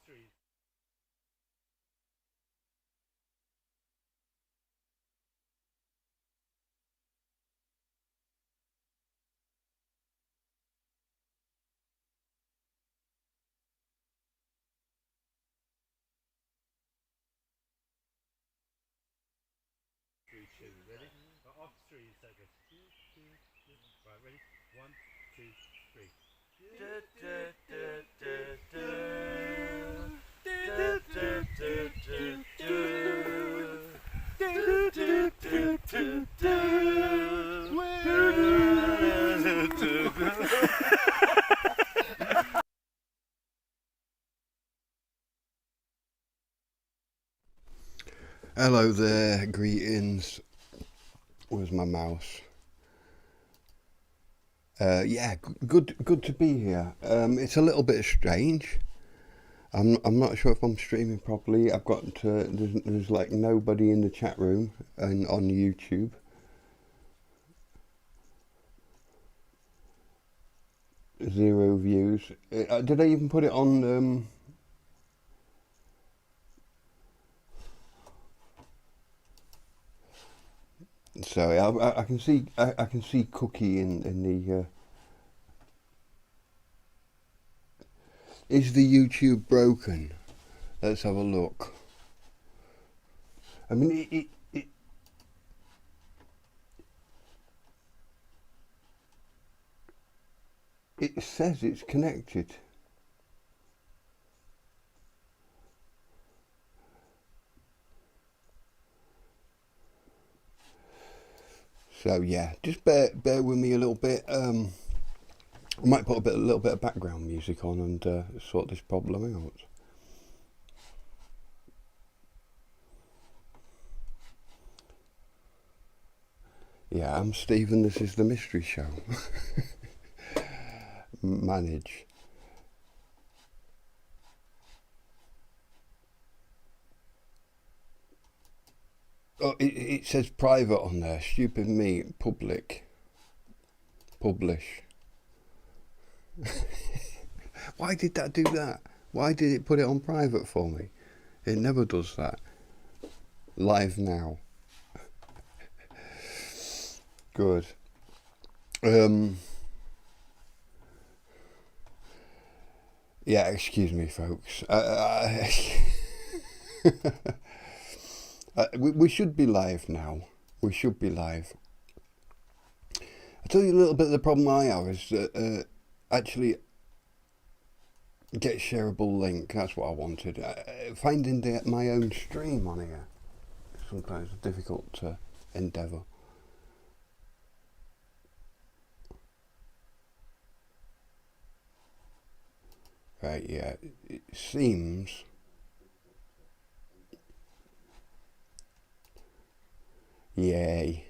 three. Three, two, ready? On three, you say this. Right, ready? One, two, three. Hello there, greetings. Where's my mouse? Yeah, good to be here. It's a little bit strange. I'm not sure if I'm streaming properly. I've got there's like nobody in the chat room and on YouTube. Zero views. Did I even put it on? Sorry, I can see I can see Cookie in the. Is the YouTube broken? Let's have a look. I mean, it says it's connected. So yeah, just bear with me a little bit. I might put a little bit of background music on and sort this problem out. Yeah, I'm Steve and this is the Mystery Show. Manage. Oh, it says private on there. Stupid me. Public. Publish. Why did that do that? Why did it put it on private for me? It never does that. Live now. Good. Yeah, excuse me, folks. We should be live now. We should be live. I'll tell you a little bit of the problem I have is that actually get shareable link. That's what I wanted. Finding my own stream on here is sometimes a difficult endeavour. Right, yeah, it seems. Yay.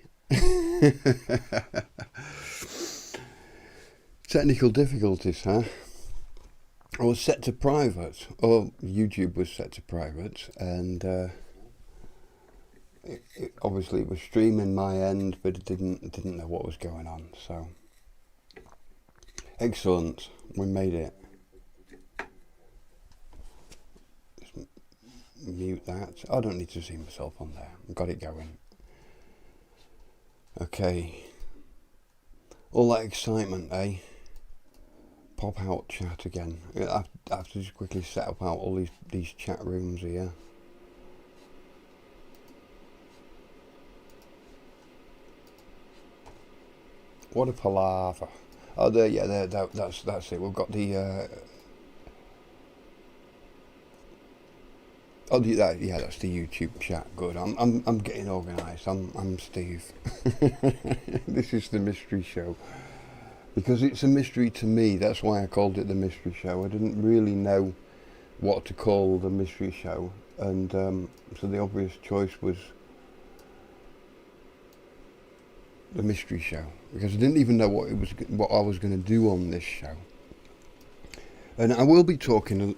Technical difficulties, huh? I was set to private, or YouTube was set to private, and obviously it was streaming my end, but it didn't know what was going on. So excellent, we made it. Just mute that. I don't need to see myself on there. I've got it going. Okay. All that excitement, eh? Pop out chat again. I have to just quickly set up out all these chat rooms here. What a palaver. Oh, there, yeah, that's it. We've got the. Yeah, that's the YouTube chat. Good. I'm getting organised. I'm Steve. This is the Mystery Show. Because it's a mystery to me, that's why I called it the Mystery Show. I didn't really know what to call the Mystery Show, and so the obvious choice was the Mystery Show, because I didn't even know what I was going to do on this show. And I will be talking.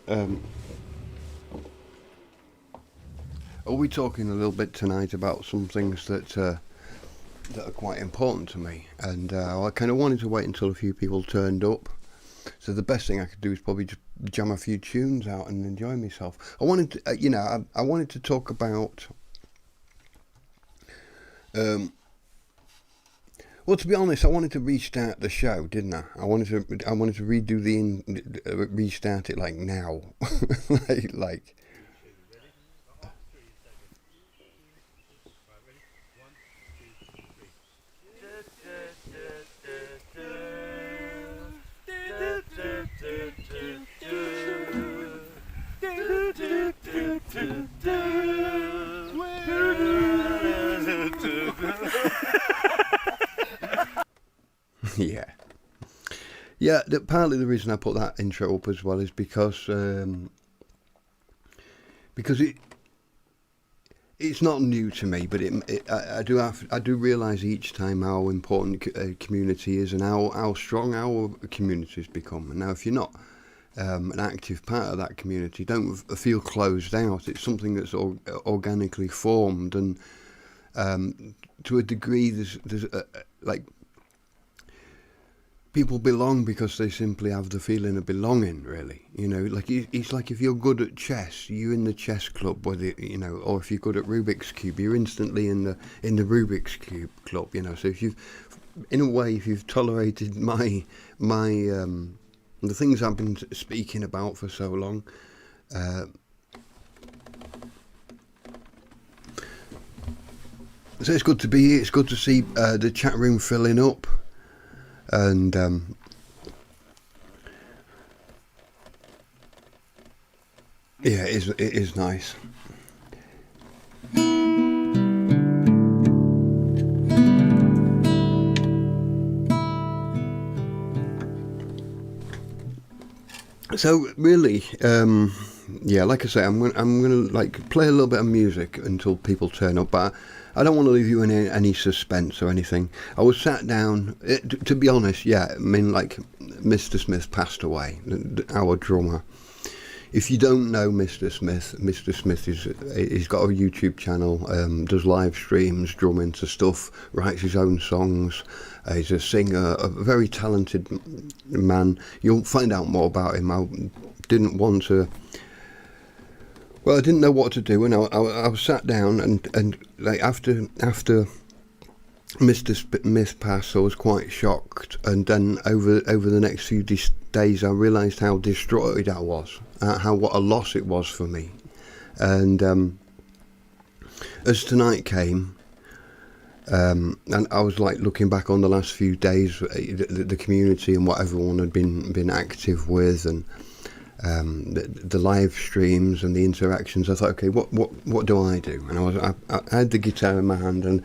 I'll be talking a little bit tonight about some things that are quite important to me, and I kind of wanted to wait until a few people turned up. So the best thing I could do is probably just jam a few tunes out and enjoy myself. I wanted to, I wanted to talk about. Well, to be honest, I wanted to restart the show, didn't I? I wanted to redo restart it like now, like. Yeah. Yeah, partly the reason I put that intro up as well is because it's not new to me, but I do realise each time how important community is and how strong our communities become. And now, if you're not an active part of that community, don't feel closed out. It's something that's organically formed, and to a degree, there's like. People belong because they simply have the feeling of belonging, really. Like it's like if you're good at chess, you're in the chess club, or if you're good at Rubik's Cube, you're instantly in the Rubik's Cube club. So if you've tolerated my the things I've been speaking about for so long, so it's good to be here. It's good to see the chat room filling up. And yeah, it is nice. So really, yeah, like I say, I'm gonna like play a little bit of music until people turn up, but I don't want to leave you in any suspense or anything. I was sat down, to be honest, yeah, I mean, like, Mr. Smith passed away, our drummer. If you don't know Mr. Smith he's got a YouTube channel, does live streams, drumming to stuff, writes his own songs. He's a singer, a very talented man. You'll find out more about him. I didn't want to. Well, I didn't know what to do, and I was sat down, and like after Mr. Smith passed, I was quite shocked, and then over the next few days, I realised how distraught I was, what a loss it was for me, and as tonight came, and I was like looking back on the last few days, the community and what everyone had been active with, and. The live streams and the interactions. I thought, okay, what do I do? And I had the guitar in my hand, and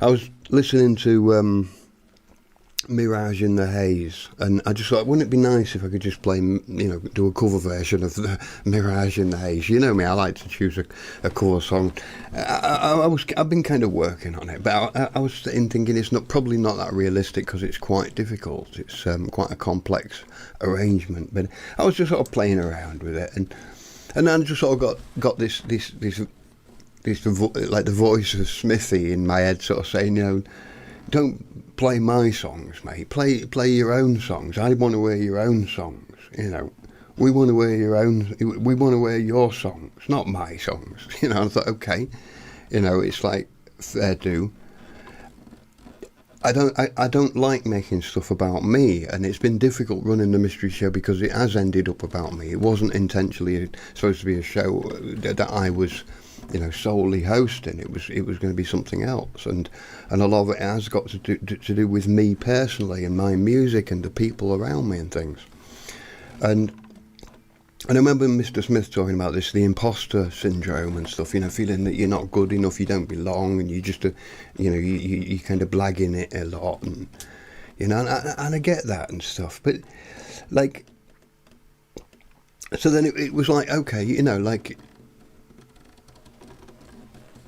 I was listening to Mirage in the Haze, and I just thought, wouldn't it be nice if I could just play, do a cover version of the Mirage in the Haze? You know me, I like to choose a cover song. I've been kind of working on it, but I was thinking it's probably not that realistic because it's quite difficult. It's quite a complex arrangement, but I was just sort of playing around with it, and then I just sort of got this like the voice of Smithy in my head, sort of saying, don't play my songs, mate. Play your own songs. I want to hear your own songs. We want to hear your own. We want to hear your songs, not my songs. I thought, okay, it's like fair do. I don't like making stuff about me, and it's been difficult running the mystery show because it has ended up about me. It wasn't intentionally supposed to be a show that I was, solely hosting. It was going to be something else, and a lot of it has got to do with me personally and my music and the people around me and things. And I remember Mr. Smith talking about this, the imposter syndrome and stuff, feeling that you're not good enough, you don't belong, and you just, you kind of blagging it a lot, and, and I get that and stuff, but, like, so then it was like, okay,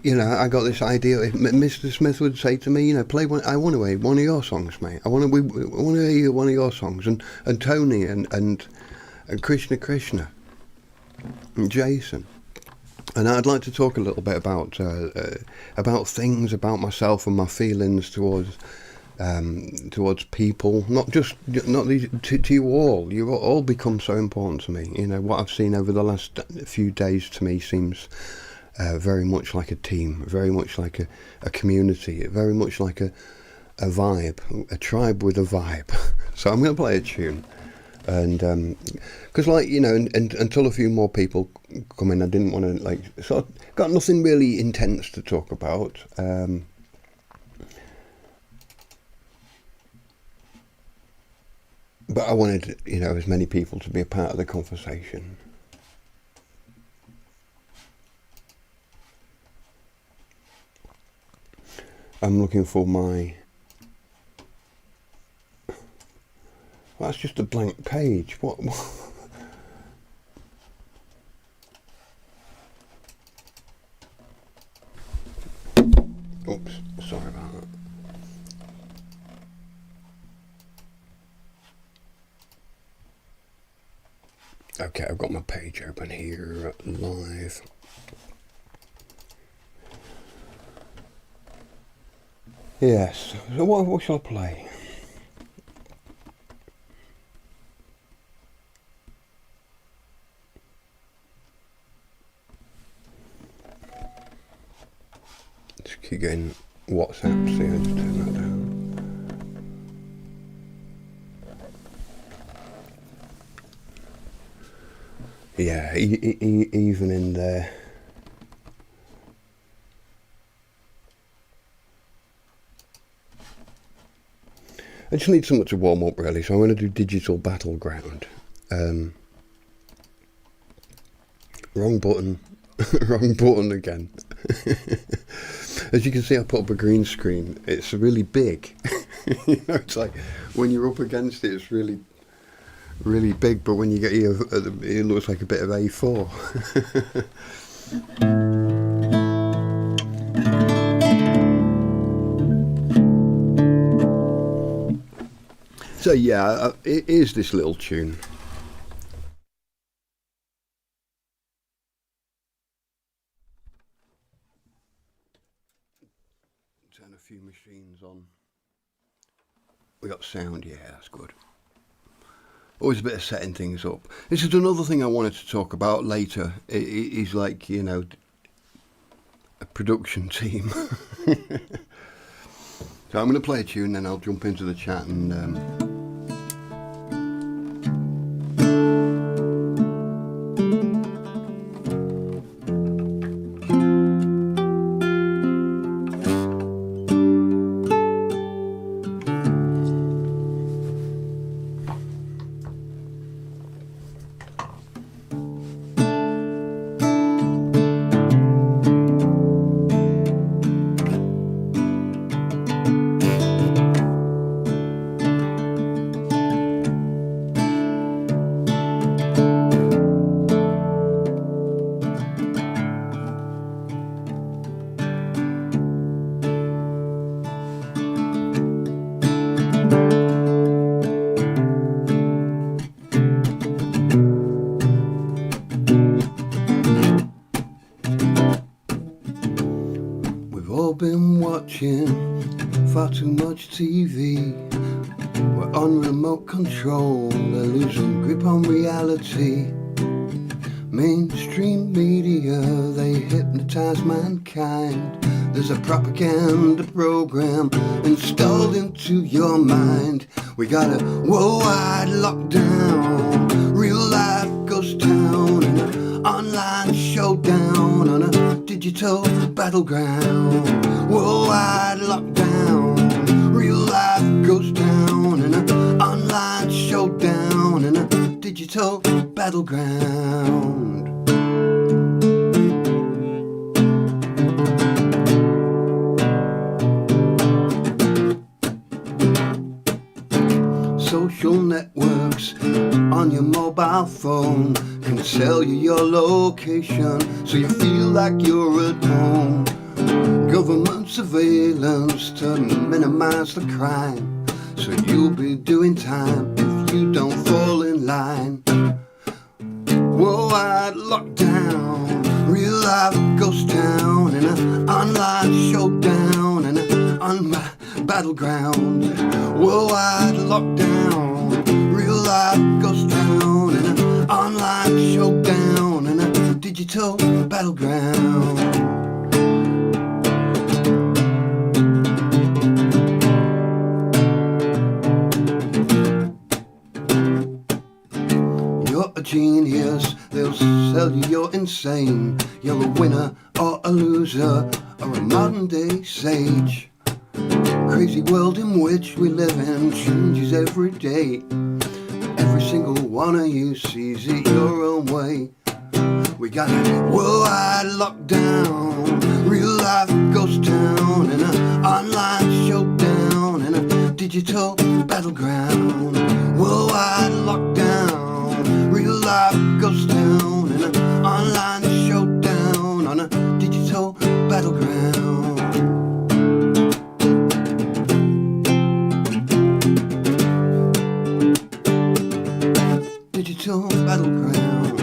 I got this idea. Mr. Smith would say to me, play one. I want to hear one of your songs, mate. We want to hear one of your songs, and Tony and Krishna and Jason, and I'd like to talk a little bit about things, about myself and my feelings towards towards people, not these, to you all. You all become so important to me. You know, what I've seen over the last few days to me seems very much like a team, very much like a community, very much like a vibe, a tribe with a vibe. So I'm going to play a tune, and because like, you know, and until a few more people come in, I didn't want to, like, sort of got nothing really intense to talk about. But I wanted, you know, as many people to be a part of the conversation. I'm looking for my... Well, that's just a blank page. What? Oops, sorry about that. Okay, I've got my page open here, live. Yes, so what shall I play? Just keep getting WhatsApps here, just turn that down. Yeah, even in there. I just need something to warm up, really, so I'm going to do Digital Battleground. Wrong button. Wrong button again. As you can see, I put up a green screen. It's really big. You know, it's like when you're up against it, it's really big, but when you get here, it looks like a bit of A4. So yeah, it is this little tune. Turn a few machines on. We got sound, yeah, that's good. Always a bit of setting things up. This is another thing I wanted to talk about later. It is like, you know, a production team. So I'm going to play a tune, then I'll jump into the chat and... been watching far too much TV. We're on remote control, they're losing grip on reality. Mainstream media, they hypnotize mankind. There's a propaganda program installed into your mind. We got a worldwide lockdown, real life ghost town, and an online showdown on a digital battleground. Worldwide lockdown, real life ghost town, and an online showdown and a digital battleground. Social networks on your mobile phone can tell you your location so you feel like you're at home. Government surveillance to minimize the crime, so you'll be doing time if you don't fall in line. Worldwide lockdown, real life ghost town, and an online showdown, and an battleground, worldwide lockdown, real life ghost town, and an online showdown, and a digital battleground. You're a genius, they'll sell you you're insane. You're a winner or a loser, or a modern day sage. Crazy world in which we live in changes every day. Every single one of you sees it your own way. We got a worldwide lockdown, real life ghost town, and an online showdown, and a digital battleground. Worldwide lockdown, real life ghost town, and an online showdown on a digital battleground. Digital battleground.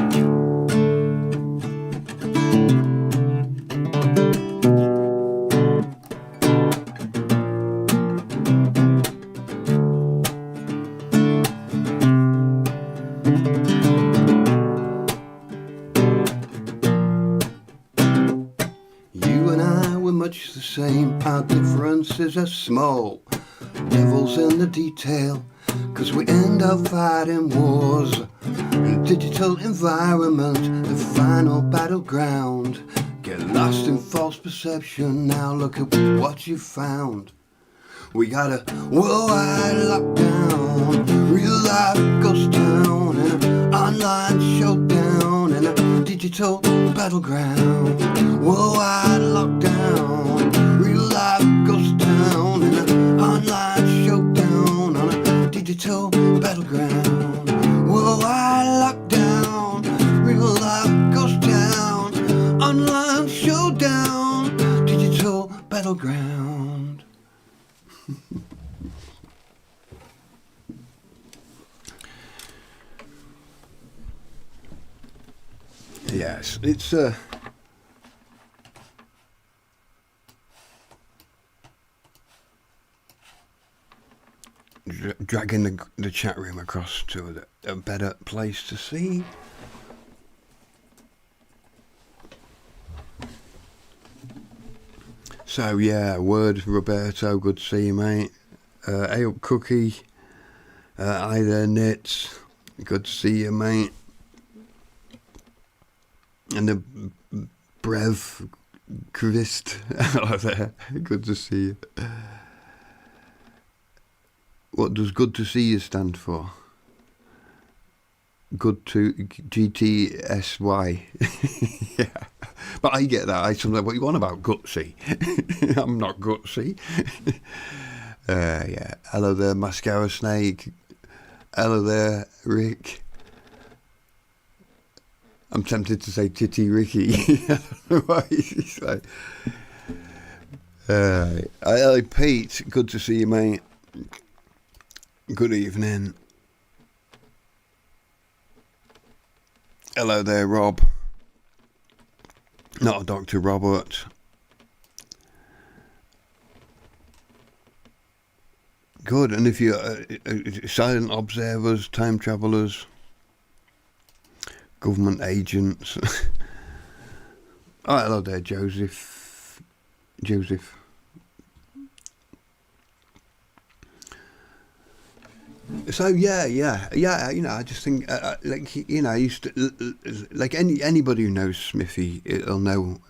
You and I were much the same, our differences are small. Devil's in the detail, 'cause we end up fighting wars. In a digital environment, the final battleground. Get lost in false perception, now look at what you found. We got a worldwide lockdown, real life ghost town, and an online showdown, and a digital battleground. Worldwide lockdown, real life ghost town, and an online showdown on a digital battleground. Worldwide lockdown, real life ghost town, online showdown, digital battleground. Yes, it's dragging the chat room across to a better place to see. So yeah, word Roberto, good to see you, mate. Hey up Cookie, hi there Nits, good to see you, mate. And the Brev Christ, hello there, good to see you. What does good to see you stand for? Good to GTSY. Yeah, but I get that. I sometimes, what you want about gutsy? I'm not gutsy. Yeah. Hello there, Mascara Snake. Hello there, Rick. I'm tempted to say Titty Ricky. I don't know why he's like. Hello, Pete. Good to see you, mate. Good evening. Hello there, Rob. Not Dr. Robert. Good, and if you're silent observers, time travellers, government agents. Oh, hello there, Joseph. So yeah. You know, I just think, like, you know, I used to, like anybody who knows Smithy, it'll know,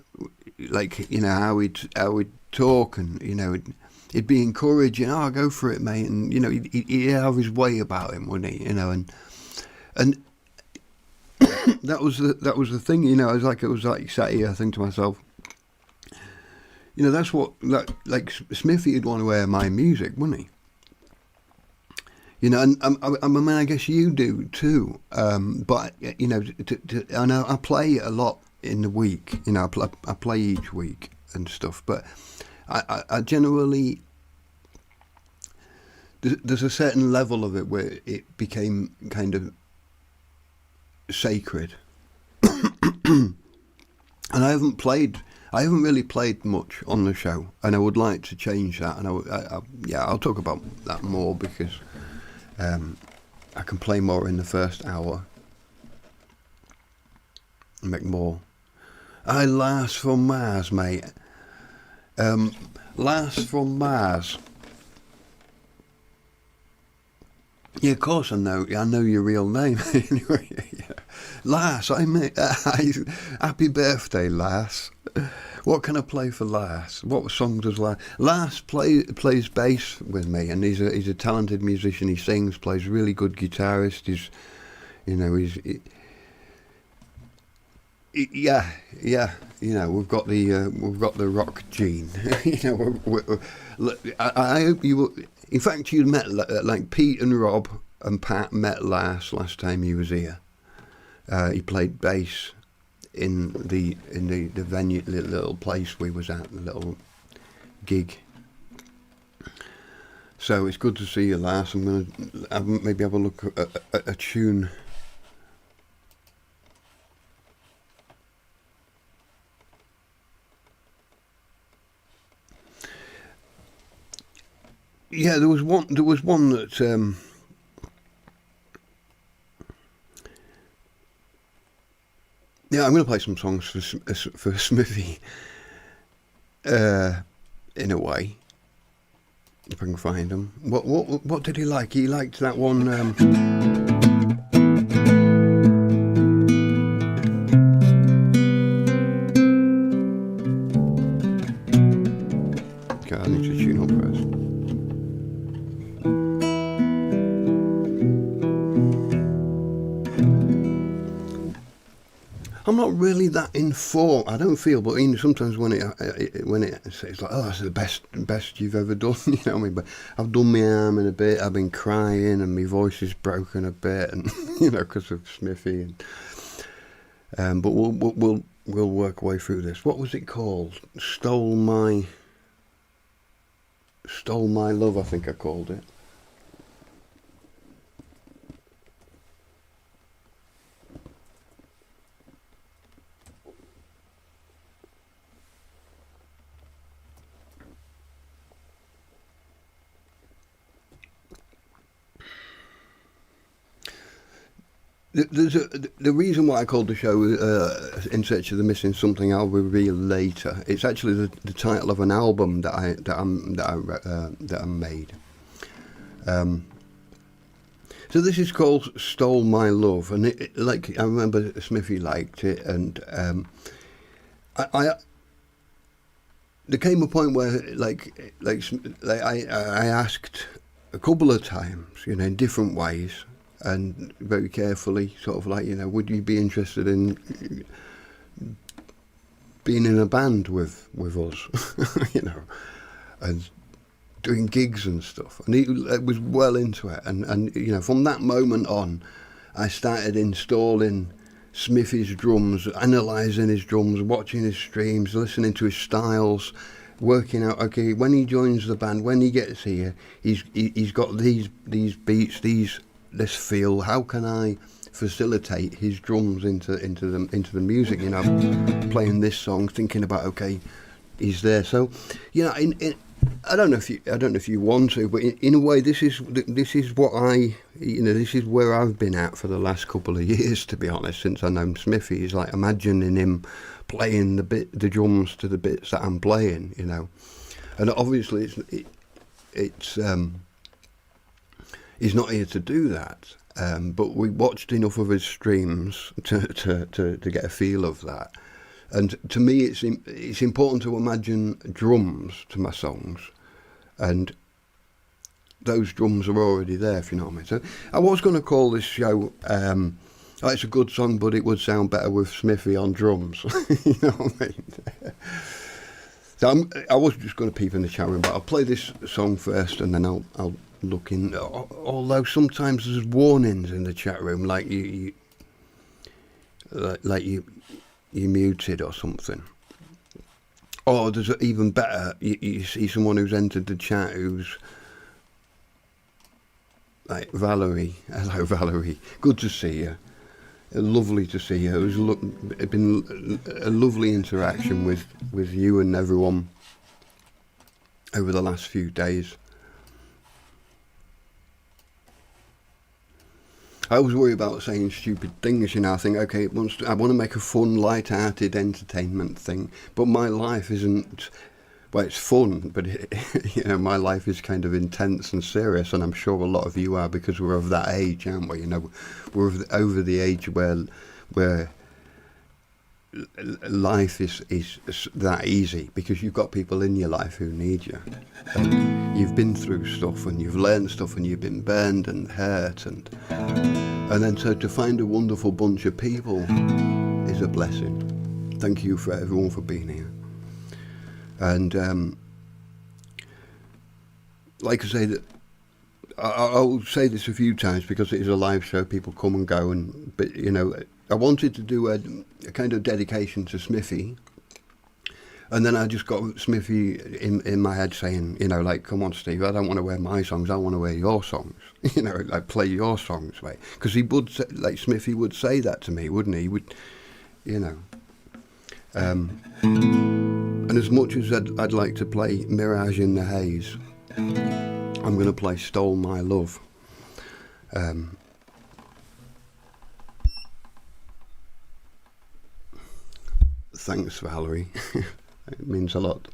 like, you know, how we'd talk, and you know, he'd be encouraging. Oh, go for it, mate, and you know, he'd have his way about him, wouldn't he? You know, and that was the thing. You know, it was like sat here, I think to myself, you know, that's what like Smithy would want to hear my music, wouldn't he? You know, and I mean, I guess you do too. But you know, I know I play a lot in the week. You know, I play each week and stuff. But I generally, there's a certain level of it where it became kind of sacred. And I haven't played I haven't really played much on the show, and I would like to change that. And yeah, I'll talk about that more because I can play more in the first hour and make more. I Lars from Mars, mate. Lars from Mars. Yeah, of course I know your real name. Anyway, yeah. Lars, happy birthday, Lars. What can I play for Lars? What song does Lars? Lars plays bass with me, and he's a talented musician. He sings, plays really good guitarist. Yeah. We've got the rock gene. I hope you will. In fact, you met like Pete and Rob and Pat met last time he was here. He played bass in the venue, the little place we was at, the little gig. So it's good to see you, Lars. I'm gonna maybe have a look at a tune. Yeah, there was one that yeah, I'm going to play some songs for Smithy in a way, if I can find them. What did he like? He liked that one. Okay, I need to tune up first. I'm not really that informed. I don't feel, but sometimes when it's like, oh, that's the best you've ever done, you know what I mean? But I've done my arm in a bit. I've been crying, and my voice is broken a bit, and because of Smithy. And but we'll work our way through this. What was it called? Stole my love, I think I called it. The reason why I called the show "In Search of the Missing Something" I'll reveal later. It's actually the title of an album that I made. So this is called "Stole My Love," and I remember Smithy liked it, and there came a point where I asked a couple of times, in different ways. And very carefully, sort of would you be interested in being in a band with us, and doing gigs and stuff? And he was well into it. And from that moment on, I started installing Smithy's drums, analysing his drums, watching his streams, listening to his styles, working out, okay, when he joins the band, when he gets here, he's got these beats, this feel. How can I facilitate his drums into the music? Playing this song, thinking about, okay, he's there. So, I don't know if you want to, but in a way, this is what this is where I've been at for the last couple of years, to be honest, since I know Smithy. Is like imagining him playing the drums to the bits that I'm playing, and obviously it's he's not here to do that, but we watched enough of his streams to get a feel of that. And to me, it's important to imagine drums to my songs, and those drums are already there, if you know what I mean. So I was going to call this show, it's a good song, but it would sound better with Smithy on drums. You know what I mean? So I was just going to peep in the chat room, but I'll play this song first, and then I'll look in. Although sometimes there's warnings in the chat room, like you muted or something. Or there's even better, you see someone who's entered the chat who's like Valerie. Hello, Valerie. Good to see you. lovely to see you. It's been a lovely interaction with you and everyone over the last few days. I always worry about saying stupid things, you know. I think, okay, I want to make a fun, light-hearted entertainment thing, but my life isn't. Well, it's fun, but you know, my life is kind of intense and serious, and I'm sure a lot of you are, because we're of that age, aren't we? You know, we're over the age where life is that easy, because you've got people in your life who need you. And you've been through stuff, and you've learned stuff, and you've been burned and hurt, and then so to find a wonderful bunch of people is a blessing. Thank you for everyone for being here. And like I say, that I'll say this a few times because it is a live show. People come and go, but you know, I wanted to do a kind of dedication to Smithy, and then I just got Smithy in my head saying, you know, like, come on, Steve, I don't want to wear my songs, I want to wear your songs, you know, like play your songs, right? Because he would say, like, Smithy would say that to me, wouldn't he? He would, you know. And as much as I'd like to play Mirage in the Haze, I'm going to play Stole My Love. Thanks, Valerie. It means a lot.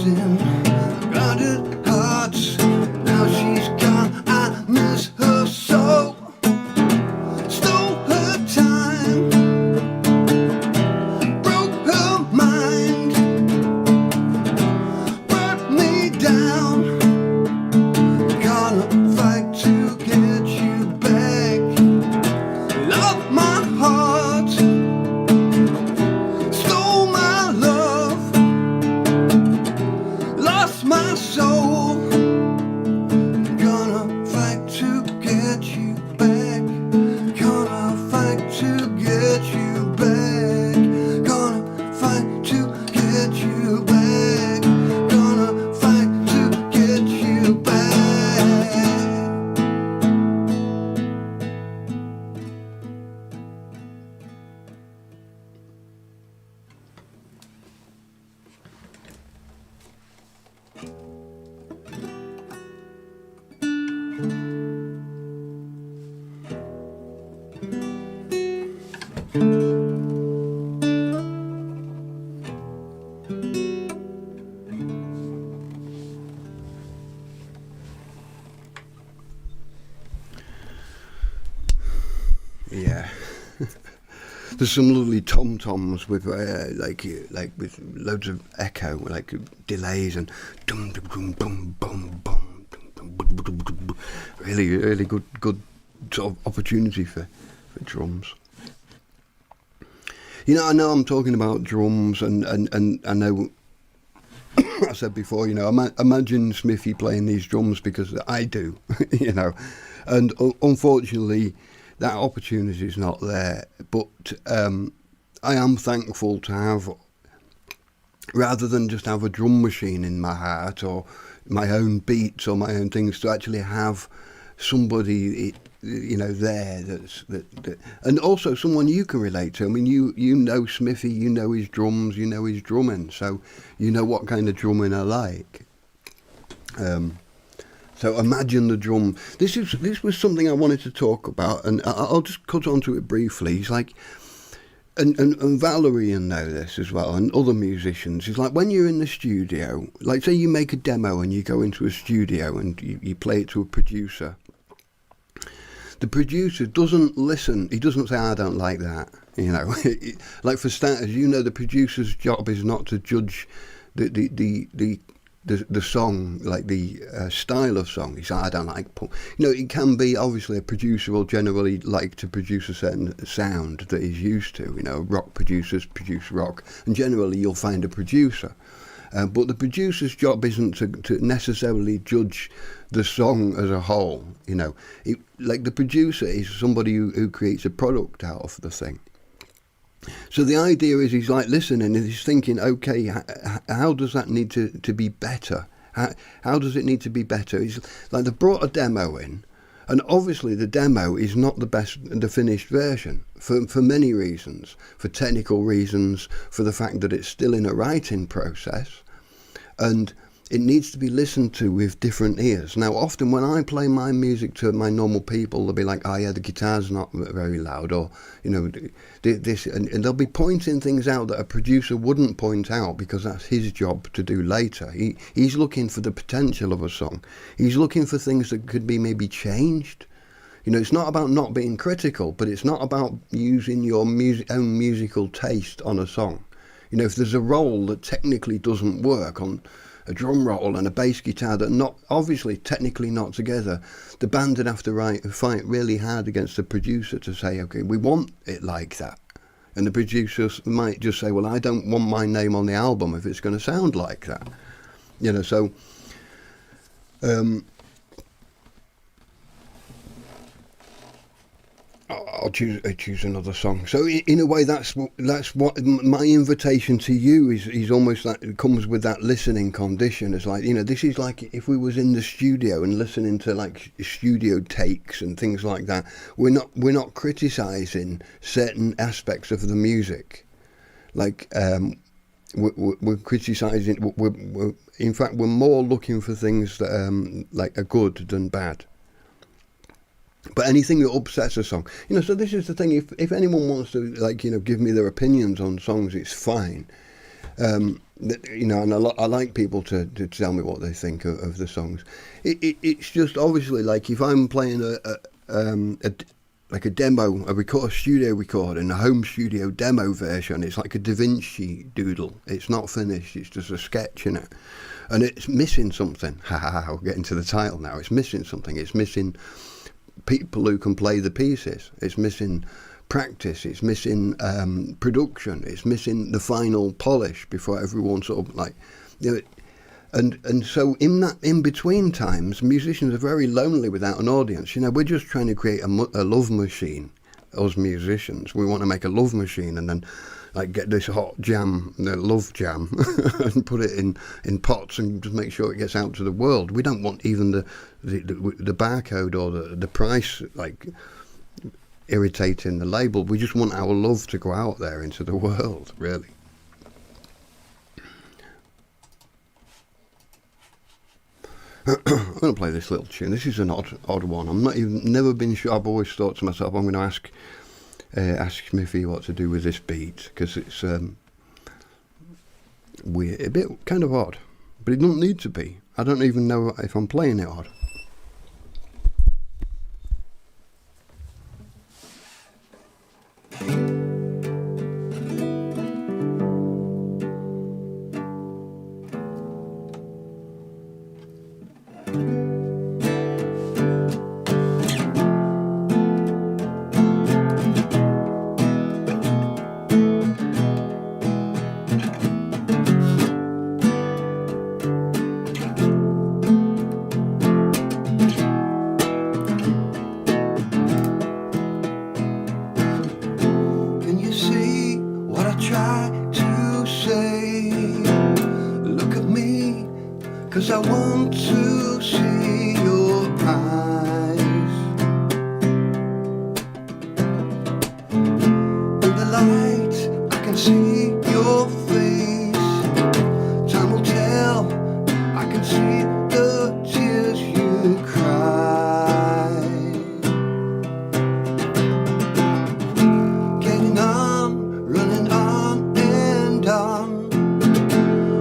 in guarded hearts. Now she's gone, I miss her so. Stole her time, broke her mind, brought me down. Gonna fight to get you back. Love my heart, stole my love, lost my soul. Gonna fight to get you back. Gonna fight to get you back. Gonna fight to get you back. Gonna fight to get you back. Yeah. There's some lovely tom-toms with like with loads of echo, like delays and dum dum dum bum bum bum. Really good sort of opportunity for drums. You know, I know I'm talking about drums, and I know I said before, you know, imagine Smithy playing these drums because I do, you know, and unfortunately that opportunity is not there. But I am thankful to have, rather than just have a drum machine in my heart or my own beats or my own things, to actually have somebody, you know, there that and also someone you can relate to. I mean, you know Smithy, you know his drums, you know his drumming, so you know what kind of drumming I like. So imagine the drum. This was something I wanted to talk about, and I'll just cut onto it briefly. It's like, and Valerie will know this as well, and other musicians. It's like when you're in the studio, like say you make a demo and you go into a studio and you play it to a producer. The producer doesn't listen. He doesn't say, I don't like that. You know, like for starters, you know, the producer's job is not to judge the song, like the style of song. He said, I don't like punk. You know, it can be, obviously, a producer will generally like to produce a certain sound that he's used to. You know, rock producers produce rock, and generally you'll find a producer. But the producer's job isn't to necessarily judge the song as a whole. You know, like the producer is somebody who creates a product out of the thing. So the idea is he's like listening and he's thinking, okay, how does that need to be better? How does it need to be better? He's like, they've brought a demo in, and obviously the demo is not the finished version for many reasons, for technical reasons, for the fact that it's still in a writing process, and it needs to be listened to with different ears. Now, often when I play my music to my normal people, they'll be like, oh yeah, the guitar's not very loud, or, you know, this, and they'll be pointing things out that a producer wouldn't point out because that's his job to do later. He's looking for the potential of a song. He's looking for things that could be maybe changed. You know, it's not about not being critical, but it's not about using your own musical taste on a song. You know, if there's a roll that technically doesn't work on a drum roll and a bass guitar that not obviously technically not together, the band would have to fight really hard against the producer to say, okay, we want it like that. And the producers might just say, well, I don't want my name on the album if it's going to sound like that. You know, so I'll choose another song. So in a way, that's what my invitation to you is almost like it comes with that listening condition. It's like, you know, this is like if we was in the studio and listening to like studio takes and things like that. We're not criticising certain aspects of the music, like we're criticising. In fact, we're more looking for things that like are good than bad. But anything that upsets a song, you know, so this is the thing, if anyone wants to, like, you know, give me their opinions on songs, it's fine. You know, and I like people to tell me what they think of the songs. It's just obviously like if I'm playing like a demo, a studio recording, a home studio demo version, it's like a Da Vinci doodle. It's not finished, it's just a sketch in it. And it's missing something. We're getting to the title now. It's missing something. It's missing people who can play the pieces. It's missing practice. It's missing production. It's missing the final polish before everyone sort of like, you know, and so in between times, musicians are very lonely without an audience. You know, we're just trying to create a love machine. Us musicians, we want to make a love machine and then like get this hot jam, the love jam, and put it in pots and just make sure it gets out to the world. We don't want even the barcode or the price like irritating the label. We just want our love to go out there into the world, really. I'm going to play this little tune. This is an odd one. Never been sure. I've always thought to myself, I'm going to ask Smithy what to do with this beat, because it's weird, a bit kind of odd, but it doesn't need to be. I don't even know if I'm playing it odd. Cause I want to see your eyes. In the light, I can see your face. Time will tell, I can see the tears you cry. Getting on, running on and on,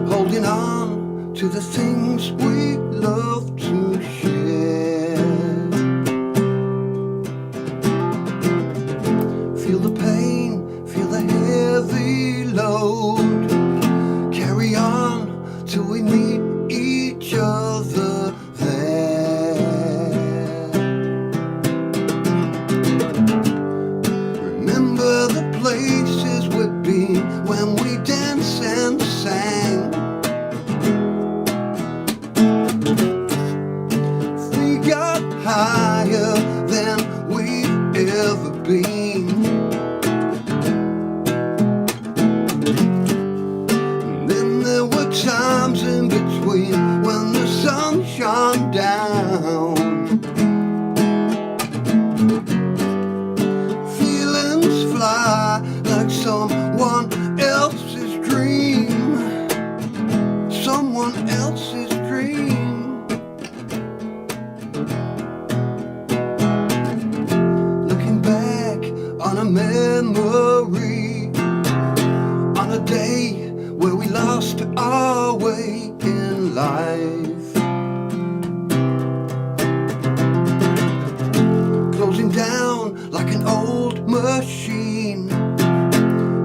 holding on to the things we love to share. Feel the pain, feel the heavy load. Carry on till we meet each other there. Remember the places we've been when we danced and sang. Higher than we've ever been. And then there were times in between when the sun shone down. Feelings fly like someone else's dream. Someone else's dream. On a memory, on a day where we lost our way in life. Closing down like an old machine,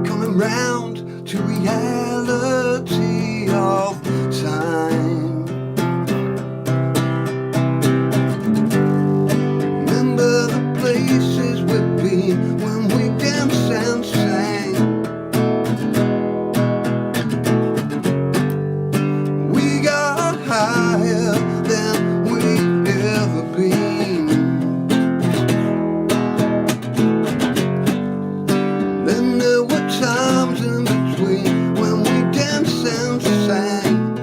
coming round to reality of time. Remember the places we've been when we danced and sang. We got higher than we've ever been. Then there were times in between when we danced and sang.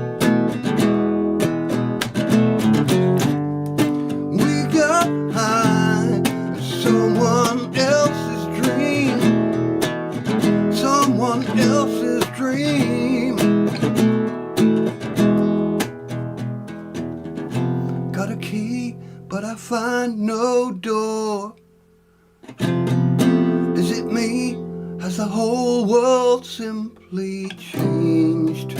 We got high, someone else's dream. Someone else's dream. Got a key, but I find no door. Is it me? Has the whole world simply changed?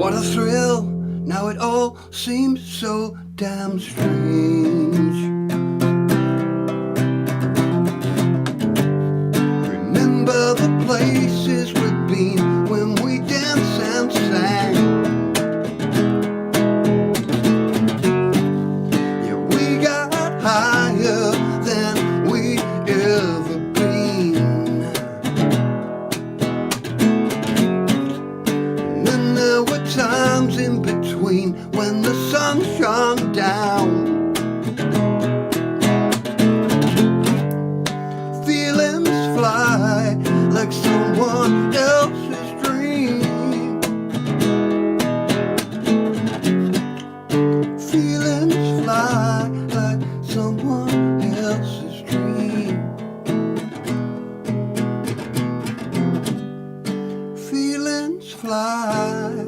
What a thrill, now it all seems so damn strange. Remember the places we've been when we danced and sang. Yeah, we got higher than we ever been. And then there were times in between when the sun shone down. Feelings fly like someone else's dream. Feelings fly like someone else's dream. Feelings fly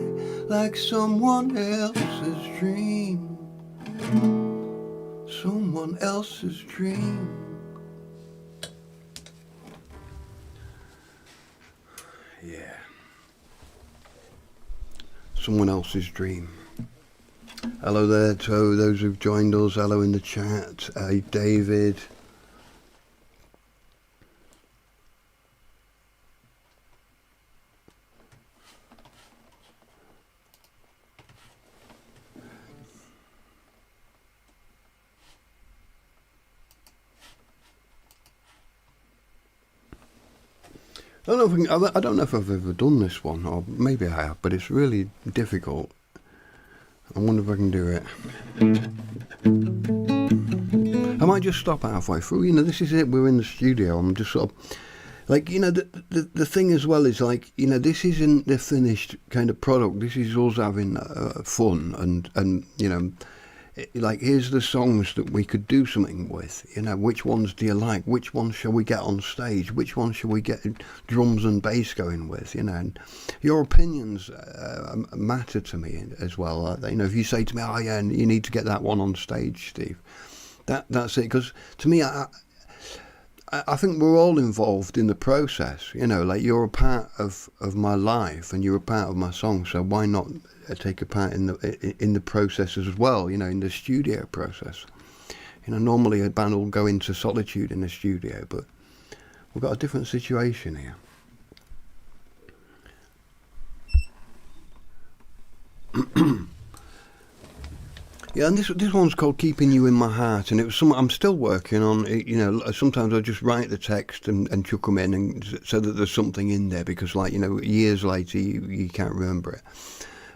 like someone else's dream. Someone else's dream. Yeah. Someone else's dream. Hello there to those who've joined us. Hello in the chat. David. I don't know if I've ever done this one, or maybe I have, but it's really difficult. I wonder if I can do it. I might just stop halfway through. You know, this is it. We're in the studio. I'm just sort of like, you know, the thing as well is like, you know, this isn't the finished kind of product. This is us having fun and you know, like, here's the songs that we could do something with. You know, which ones do you like? Which ones shall we get on stage? Which ones shall we get drums and bass going with? You know, and your opinions matter to me as well. You know, if you say to me, "Oh yeah, you need to get that one on stage, Steve," that's it. Because to me, I think we're all involved in the process. You know, like, you're a part of my life and you're a part of my song. So why not take a part in the process as well? You know, in the studio process. You know, normally a band will go into solitude in the studio, but we've got a different situation here. Yeah, and this one's called "Keeping You in My Heart," and it was something I'm still working on. You know, sometimes I just write the text and chuck them in, and so that there's something in there, because, like, you know, years later you can't remember it.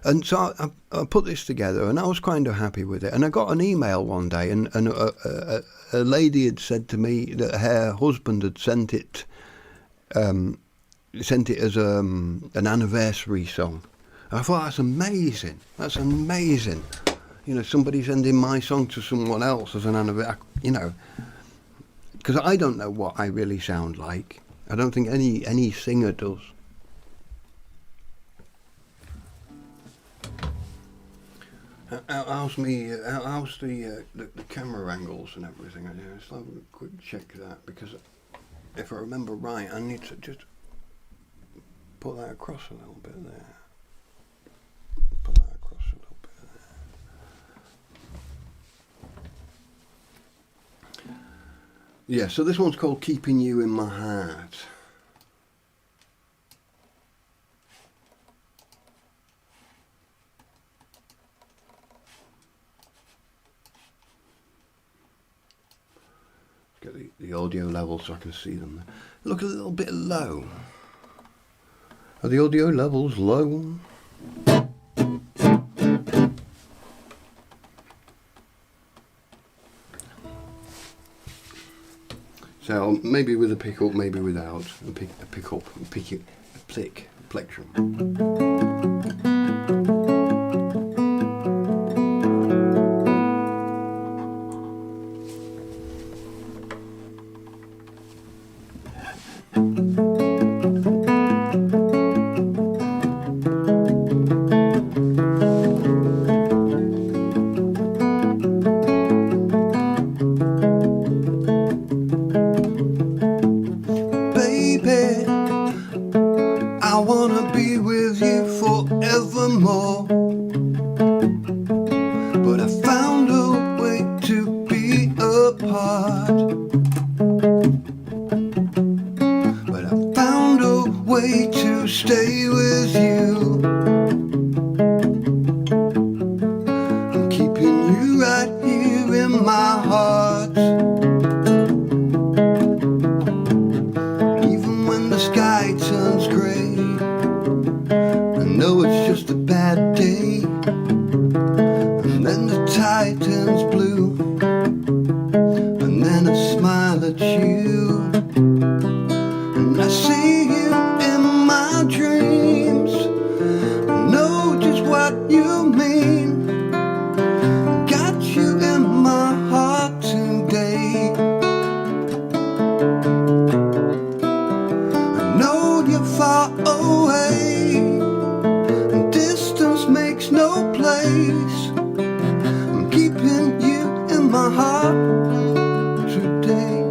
And so I put this together, and I was kind of happy with it. And I got an email one day, and a lady had said to me that her husband had sent it as an anniversary song. And I thought, that's amazing. That's amazing. You know, somebody sending my song to someone else as an anniversary. You know, because I don't know what I really sound like. I don't think any singer does. How's the camera angles and everything? Let's have a quick check that, because if I remember right, I need to just put that across a little bit there. Put that across a little bit there. Yeah, so this one's called "Keeping You in My Heart." Get the audio level so I can see them. Look a little bit low. Are the audio levels low? So maybe with a pickup, maybe without a pickup, plectrum. I wanna be with you forevermore. stay with you. I'm keeping you right here in my heart. Even when the sky turns grey, I know it's just a bad day. And then the tide turns blue, and then I smile at you, and I see you in my dreams. I know just what you mean. Got you in my heart today. I know you're far away, and distance makes no place. I'm keeping you in my heart today.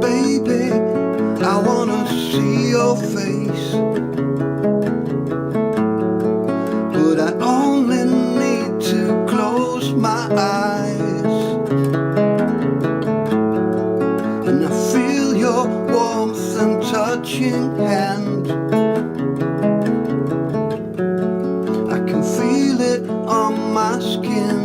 Baby, I wanna see your face, but I only need to close my eyes, and I feel your warmth and touching hand. I can feel it on my skin.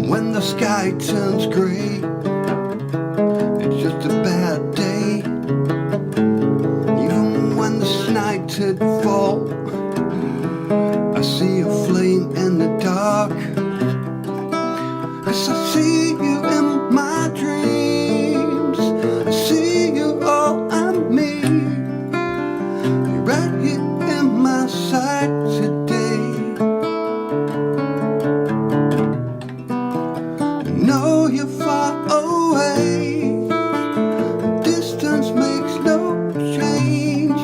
When the sky turns grey, it's just a bad day. Even when the night had fall, I see a flame in the dark. 'Cause I see you in my dreams. I see you all and me. You're right here in my sight today. I know you're far away. Distance makes no change.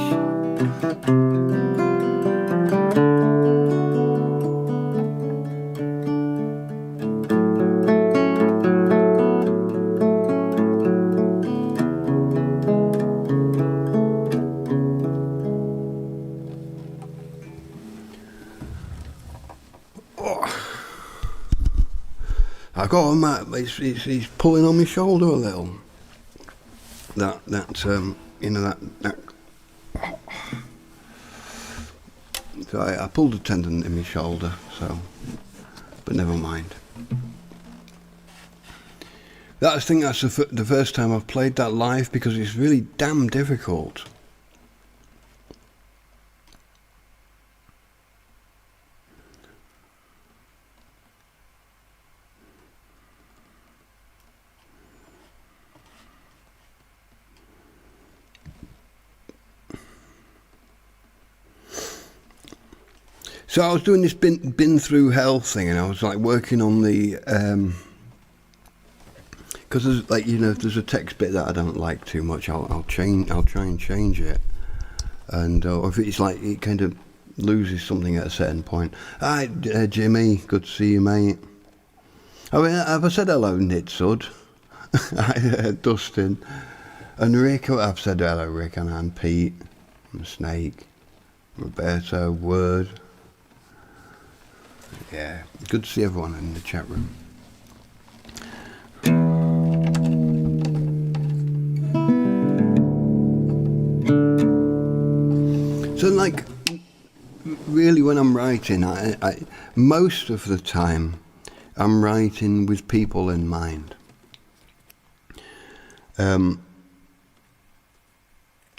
I got on that. He's pulling on my shoulder a little. That you know that. So I pulled a tendon in my shoulder. So, but never mind. I think that's the first time I've played that live because it's really damn difficult. So I was doing this been through hell thing, and I was like working on the because there's like, you know, if there's a text bit that I don't like too much, I'll try and change it, and or if it's like it kind of loses something at a certain point. Hi, Jimmy, good to see you, mate. I mean, have I said hello, Nidsud? Dustin and Rick. I've said hello, Rick, and Pete, and Snake, Roberto, Word. Yeah, good to see everyone in the chat room. So, like, really, when I'm writing, I most of the time, I'm writing with people in mind.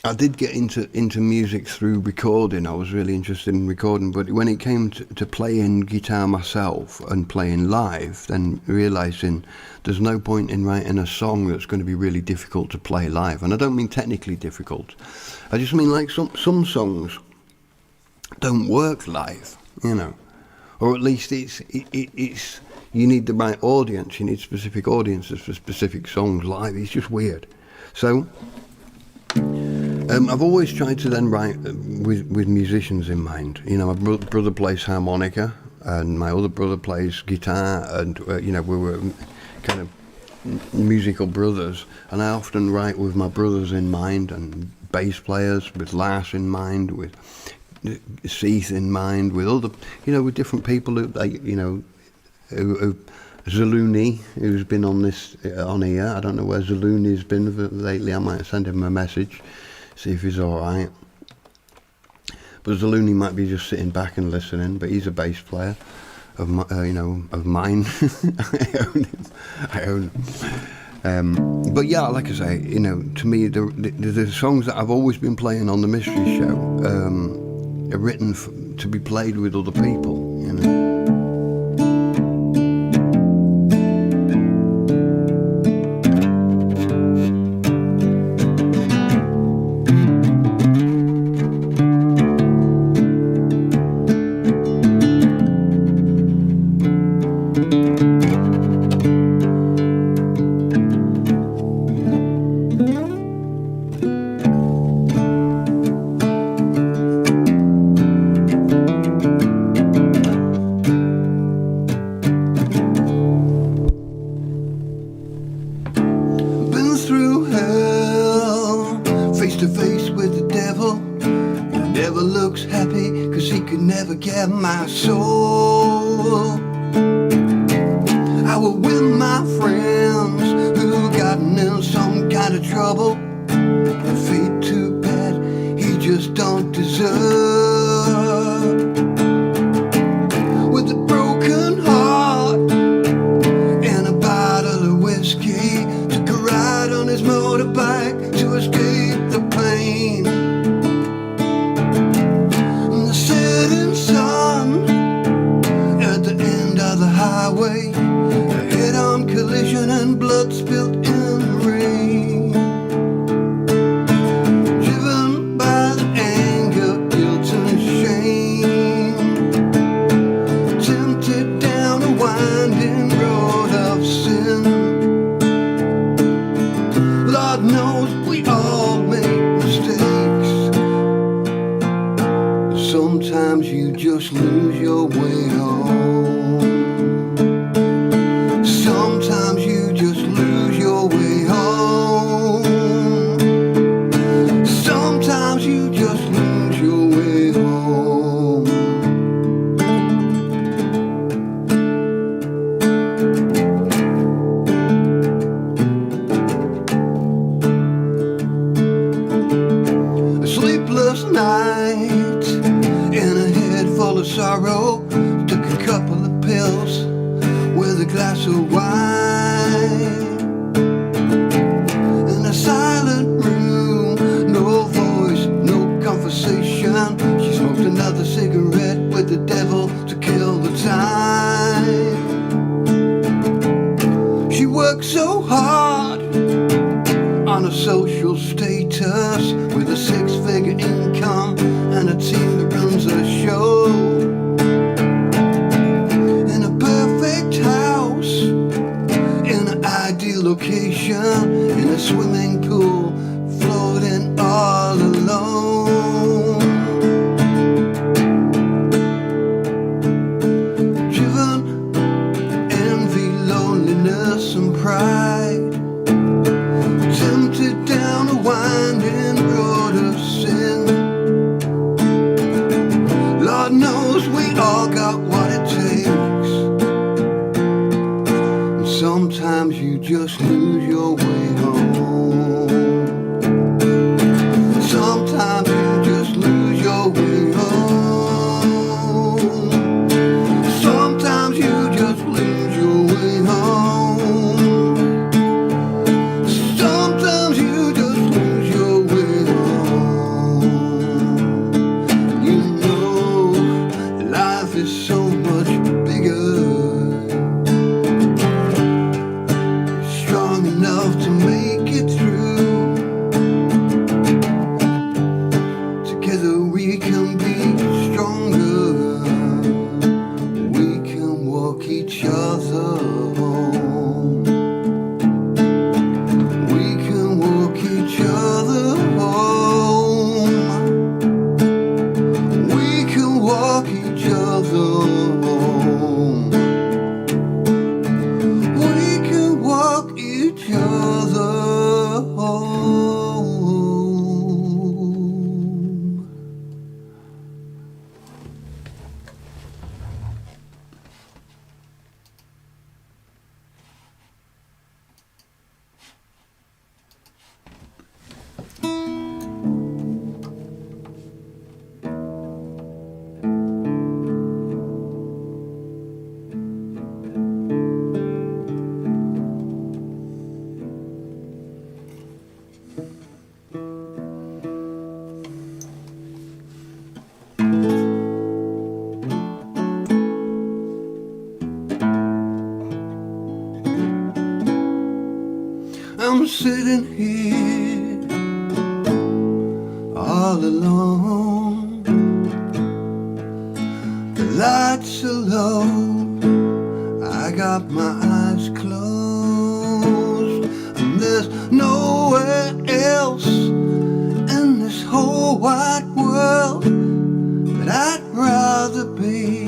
I did get into music through recording. I was really interested in recording, but when it came to playing guitar myself and playing live, then realising there's no point in writing a song that's going to be really difficult to play live. And I don't mean technically difficult. I just mean like some songs don't work live, you know, or at least it's you need the right audience. You need specific audiences for specific songs live. It's just weird. So. I've always tried to then write with musicians in mind. You know, my brother plays harmonica, and my other brother plays guitar, and you know, we were kind of musical brothers. And I often write with my brothers in mind, and bass players with Lars in mind, with Seath in mind, with other, you know, with different people who, like, you know, who Zaluni, who's been on this on here. I don't know where Zaluni's been lately. I might send him a message, see if he's all right. But Zaluni might be just sitting back and listening. But he's a bass player of my, of mine. I own him. But yeah, like I say, to me, the songs that I've always been playing on the Mystery Show are written to be played with other people. My soul, I was with my friends who gotten in some kind of trouble. And fate too bad, he just don't deserve. With a broken heart and a bottle of whiskey, took a ride on his motorbike to escape the pain. And the setting sun at the end of the highway, a head-on collision and blood spilt in the rain. Driven by the anger, guilt and shame, tempted down a winding road of sin. Lord knows we all make mistakes. Sometimes you just lose your way home. Sometimes you just lose your way home. Sometimes you just lose your way home. A sleepless night and a head full of sorrow. Took a couple of pills with a glass of wine. In a silent room, no voice, no conversation. She smoked another cigarette with the devil to kill the time. She worked so hard on a social status with a six-figure income and a team that runs a show. In a perfect house, in an ideal location, in a swimming pool, floating all alone. Driven, envy, loneliness and pride, tempted down a winding road of sin. Lord knows we all got what it takes. And sometimes you just lose your way home. Sometimes you just lose your way home. Sometimes you just lose your way home. Sometimes you just lose your way home. You know, life is so much bigger, strong enough to make it through. Together we can be stronger. We can walk each other home. We can walk each other home. We can walk each other home. We can walk each other home. I'm sitting here all alone. The lights are low, I got my eyes closed, and there's nowhere else in this whole wide world that I'd rather be.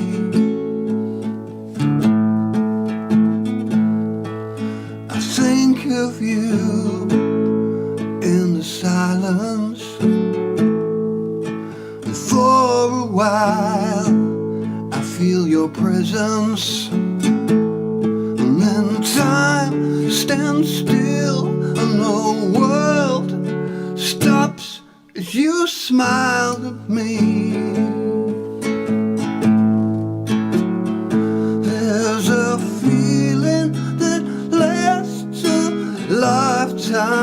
I think of you in the silence, and for a while I feel your presence, and then time stands still and the world stops as you smile at me. There's a feeling that lasts a lifetime,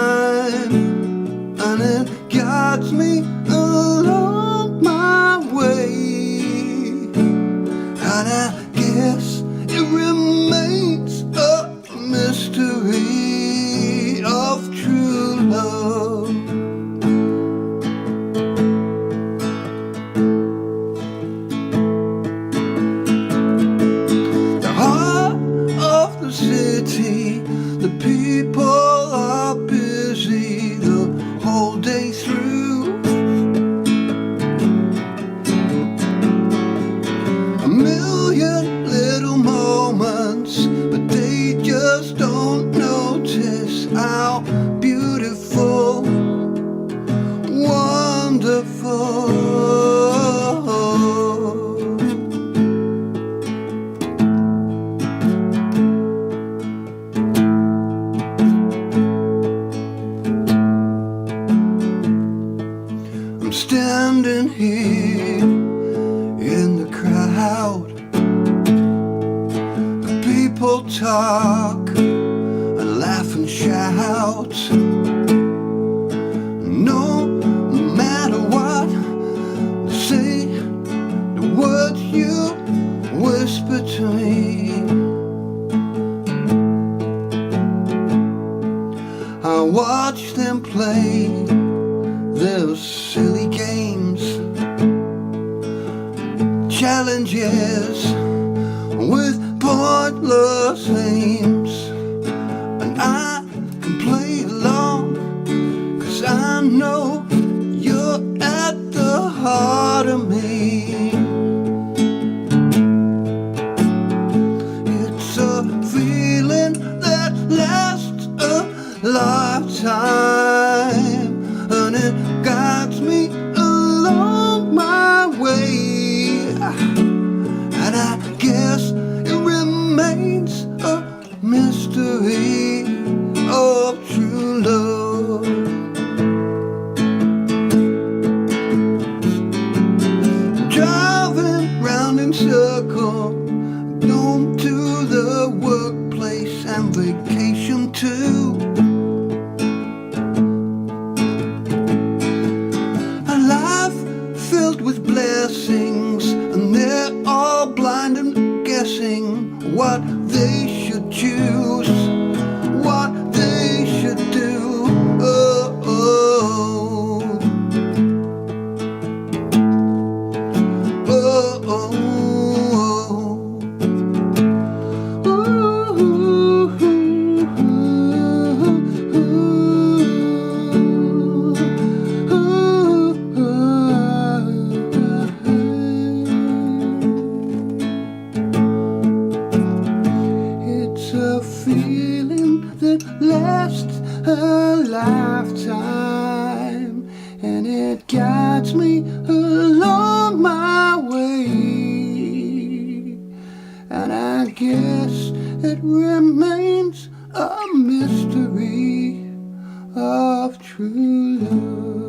and it guides me along my way, and I guess it remains a mystery of true love. The heart of the city, the people are busy the whole day through. A million little moments, but they just don't notice how beautiful, wonderful. I'm standing here in the crowd. The people talk and laugh and shout. No matter what they say, the words you whisper to me, I watch them play their silly games, challenges with pointless aims, and I can play along, 'cause I know you're at the heart of me. It's a feeling that lasts a lifetime, and it guides me along my way, and I guess it remains a mystery of true love. Driving round in circles, going to the workplace and vacation too. A life filled with blessings, and they're all blind and guessing what they should choose, what they should do. Oh, oh, oh, oh, it's a feeling that lasts a lifetime, and it guides me along my way, and I guess it remains a mystery of true love.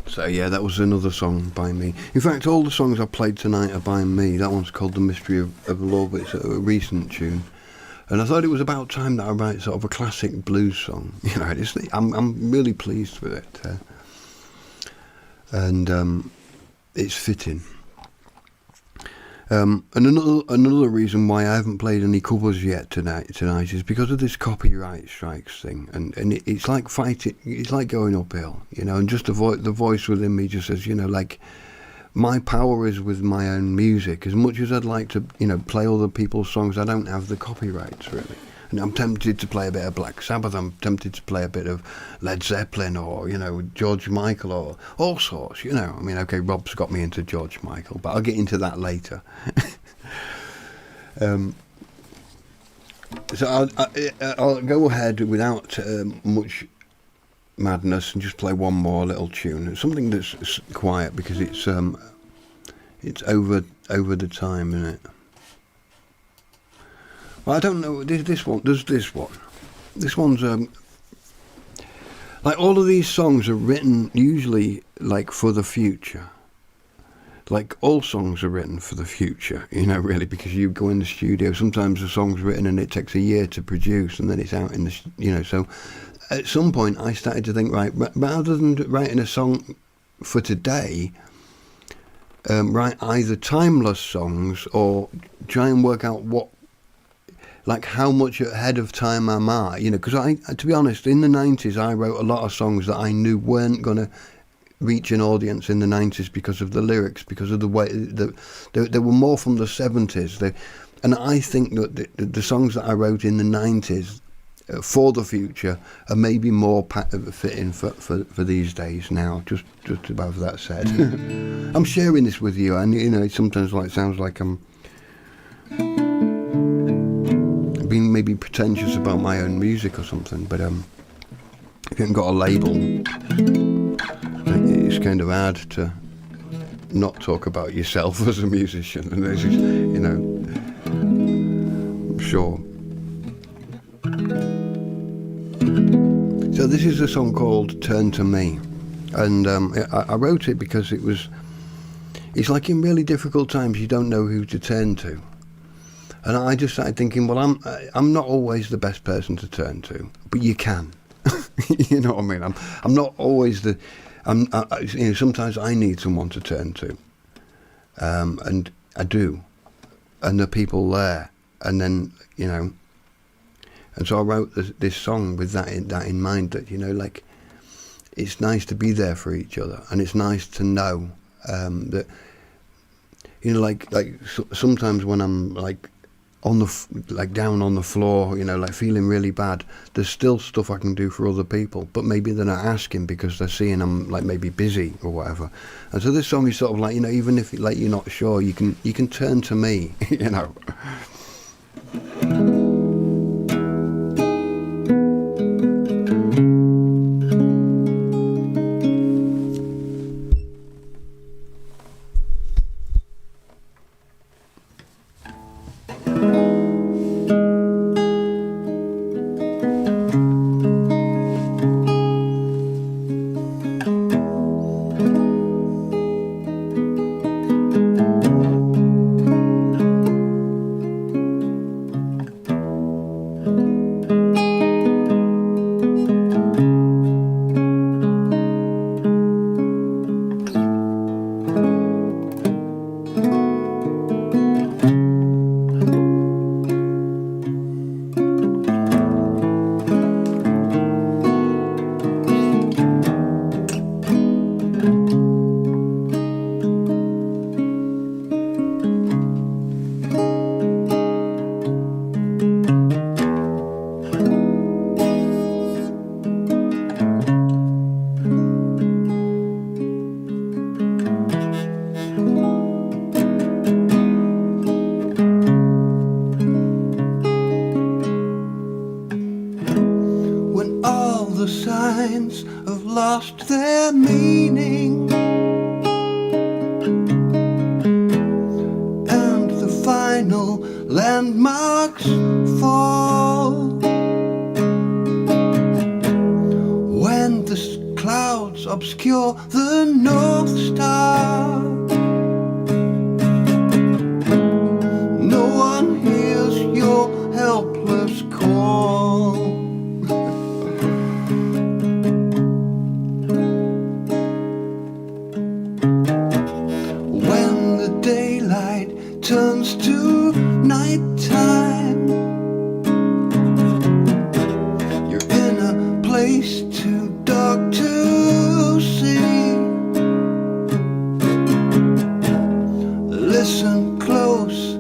So yeah, that was another song by me. In fact, all the songs I played tonight are by me. That one's called The Mystery of Love. It's a recent tune. And I thought it was about time that I write sort of a classic blues song. You know, I'm really pleased with it, and it's fitting. And another reason why I haven't played any covers yet tonight is because of this copyright strikes thing, and it's like fighting. It's like going uphill, you know. And just the voice within me just says, you know, like, my power is with my own music. As much as I'd like to, you know, play other people's songs, I don't have the copyrights really. And I'm tempted to play a bit of Black Sabbath. I'm tempted to play a bit of Led Zeppelin, or, you know, George Michael, or all sorts. You know, I mean, okay, Rob's got me into George Michael, but I'll get into that later. So I'll go ahead without much madness and just play one more little tune. It's something that's quiet because it's over the time, isn't it? Well, I don't know. This one. This one's like, all of these songs are written usually like for the future. Like, all songs are written for the future, you know, really, because you go in the studio. Sometimes the song's written and it takes a year to produce, and then it's out in the, you know. So at some point I started to think, right, rather than writing a song for today, write either timeless songs or try and work out like how much ahead of time am I, you know, because to be honest, in the 90s I wrote a lot of songs that I knew weren't going to reach an audience in the 90s because of the lyrics, because of the way they were more from the 70s. And I think that the songs that I wrote in the 90s for the future are maybe more fitting for these days now. Just above that said. I'm sharing this with you, and you know, it sometimes sounds like I'm being maybe pretentious about my own music or something, but if you haven't got a label, it's kind of hard to not talk about yourself as a musician, and this is, you know, I'm sure. So this is a song called Turn to Me, and I wrote it because it's like in really difficult times you don't know who to turn to. And I just started thinking, well, I'm not always the best person to turn to, but you can. You know what I mean? I'm not always you know, sometimes I need someone to turn to, and I do, and the people there, and then, you know, and so I wrote this song with that in mind, that, you know, like, it's nice to be there for each other, and it's nice to know that, you know, like sometimes when I'm like down on the floor, you know, like feeling really bad, there's still stuff I can do for other people, but maybe they're not asking because they're seeing I'm like maybe busy or whatever. And so this song is sort of like, you know, even if like you're not sure, you can turn to me, you know. The signs have lost their meaning, and the final landmarks fall. When the clouds obscure the North Star, no one hears your help helpless call. When the daylight turns to nighttime, you're in a place too dark to see. Listen close,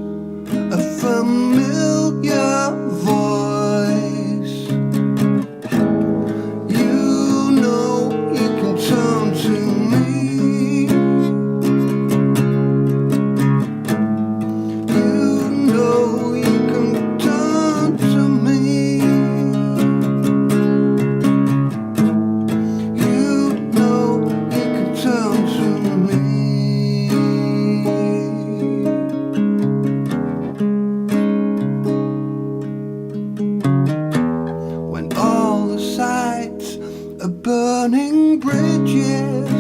a familiar voice. You know you can turn to me. You know you can turn to me. You know you can turn to me. When all the sights are burning bridges,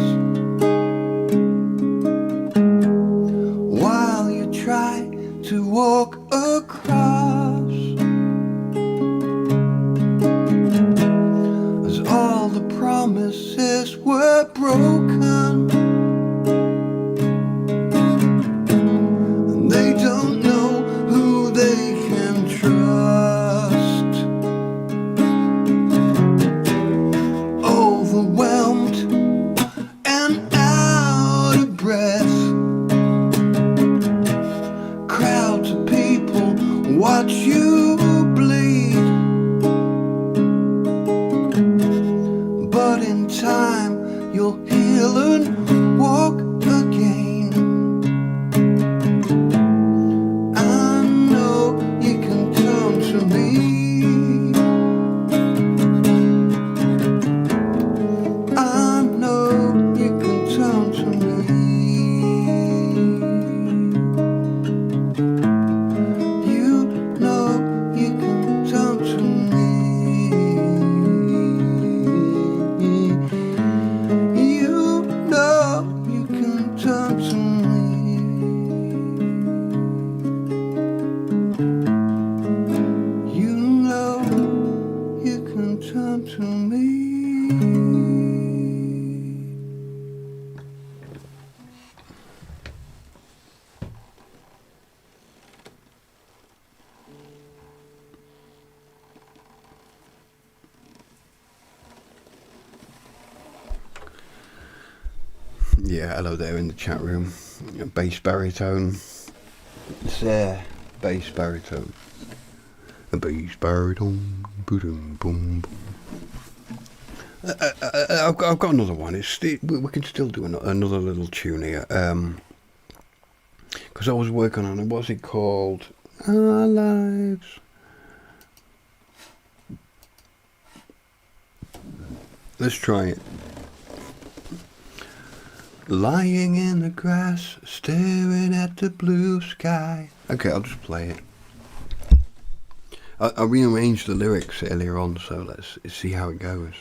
while you try to walk across, as all the promises were broken, and they don't know who they can trust. Overwhelmed and out of breath, crowds of people watch you bleed. But in time you'll heal and walk again. I know you can turn to me. I know you can turn to me. You know you can turn to me. You know you can turn to me. You know you can turn to me. Yeah, hello there in the chat room. Bass baritone. It's bass baritone. A bass baritone. Boom, boom, boom. I've got another one. We can still do another little tune here. Because I was working on it. What's it called? Our Lives. Let's try it. Lying in the grass, staring at the blue sky. Okay, I'll just play it. I rearranged the lyrics earlier on, so let's see how it goes.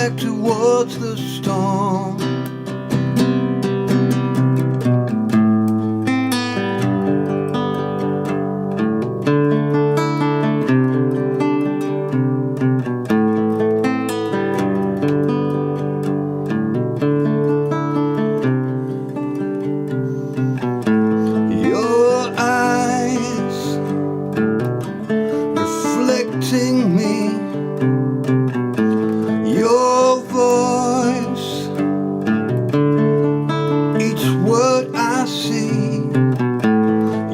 back towards the storm. Your eyes reflecting me, your voice, each word I see,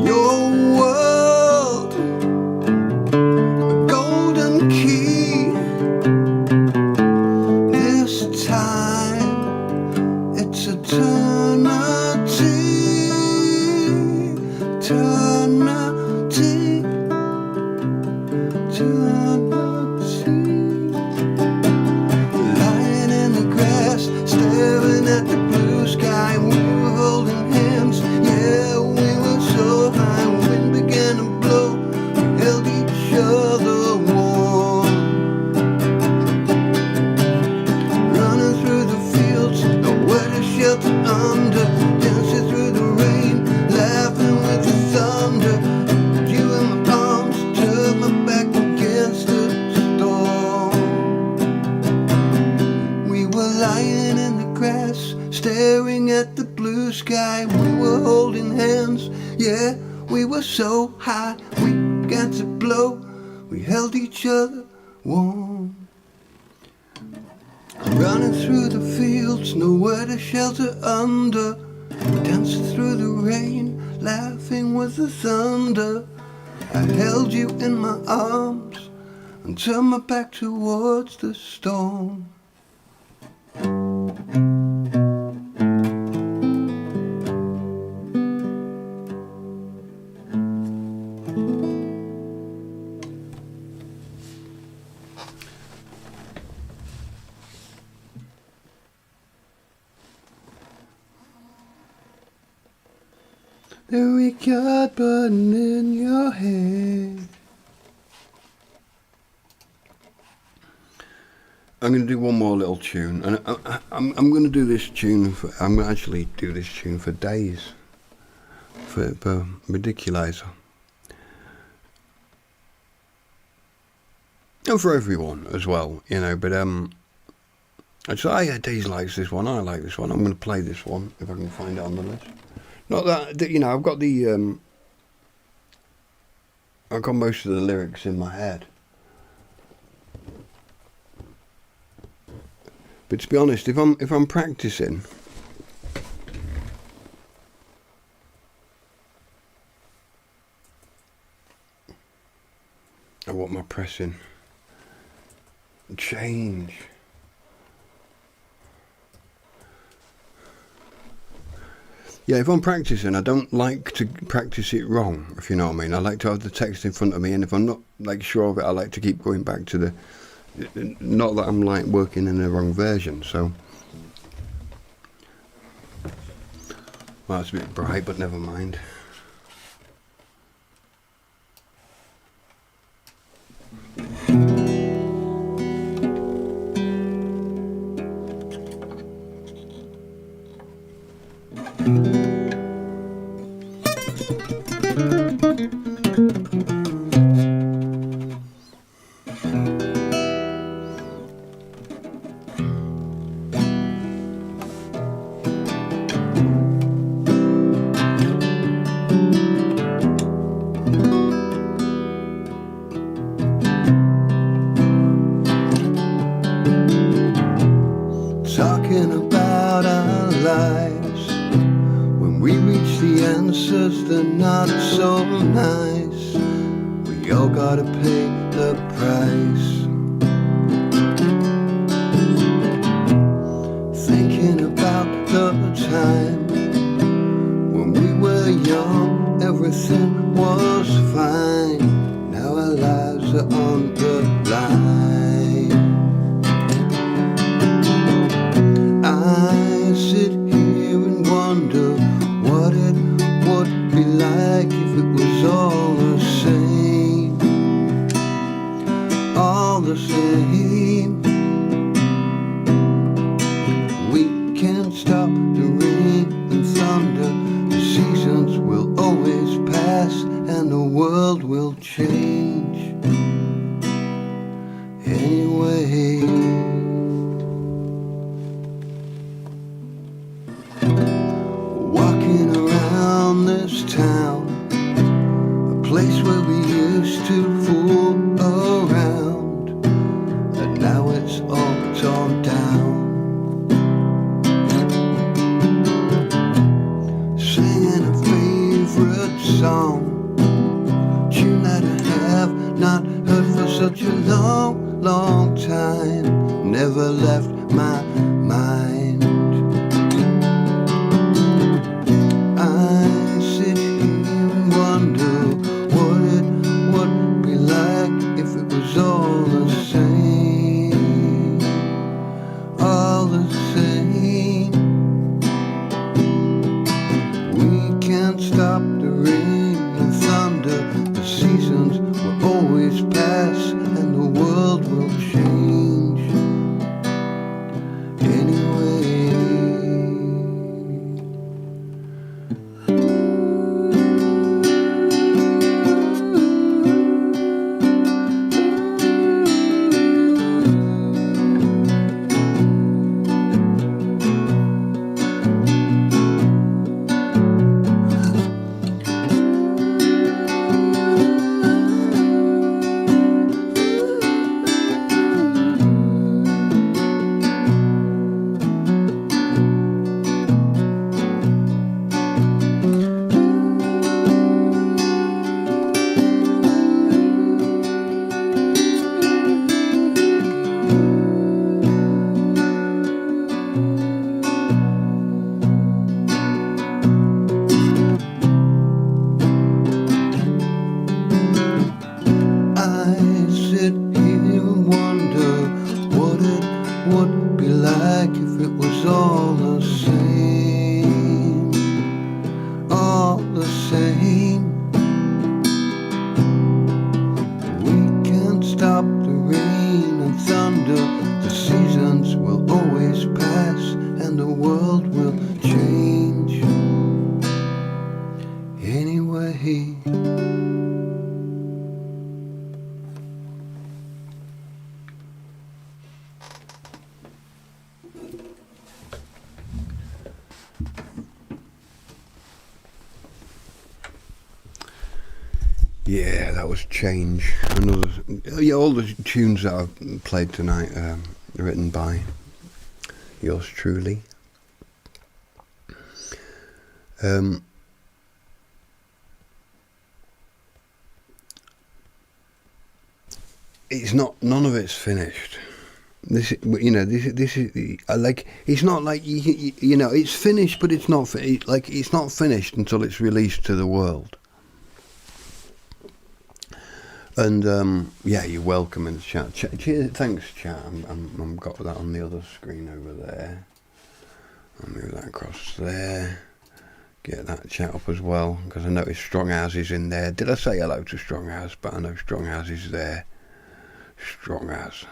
your world, a golden key. This time it's eternity, eternity, eternity. Lying in the grass, staring at the blue sky, we were holding hands, yeah, we were so high. Wind began to blow, we held each other warm. Running through the fields, nowhere to shelter under, dancing through the rain, laughing with the thunder. You in my arms, turned my back against the storm. We were lying in the grass, staring at the blue sky. We were holding hands, yeah, we were so high. We began to blow, we held each other warm. Running through the fields, nowhere to shelter under, dancing through the rain, laughing with the thunder. I held you in my arms and turned my back towards the storm. The record button in your head. I'm going to do one more little tune, and I'm going to do this tune for, I'm going to actually do this tune for days, for Ridiculizer. And for everyone as well, you know, but Daisy likes this one, I like this one, I'm going to play this one if I can find it on the list. Not that, you know, I've got most of the lyrics in my head. But to be honest, if I'm practicing, what am I pressing? Change. Yeah, if I'm practicing, I don't like to practice it wrong, if you know what I mean. I like to have the text in front of me, and if I'm not like sure of it, I like to keep going back to the, not that I'm like working in the wrong version, so. Well, it's a bit bright, but never mind. Talking about our lives, when we reach the answers, they're not so nice. We all gotta pay the price. Thinking about the time when we were young, everything was fine. Now our lives are on the line. I sit here and wonder what it would be like if it was all the same. All the same. town, a place where we used to fool around, and now it's all torn down. Singing a favorite song, tune that I have not heard for such a long, long time, never left my mind. I sit here and wonder what it would be like if it was all the same, all the same. We can't stop the rain and thunder, the seasons will always pass and the world will change anyway. Would be like if it was all the same, all the same. We can't stop the rain and thunder, the seasons will always pass and the world will change anyway. Yeah, that was Change. Another, yeah, all the tunes that I've played tonight are written by yours truly. It's not. None of it's finished. This is like, it's not like you know, it's finished, but it's not like it's not finished until it's released to the world. And yeah, you're welcome in the chat. Cheers, thanks, chat. I'm got that on the other screen over there. I'll move that across there. Get that chat up as well, because I noticed Strong House is in there. Did I say hello to Strong House? But I know Strong House is there. Strong House.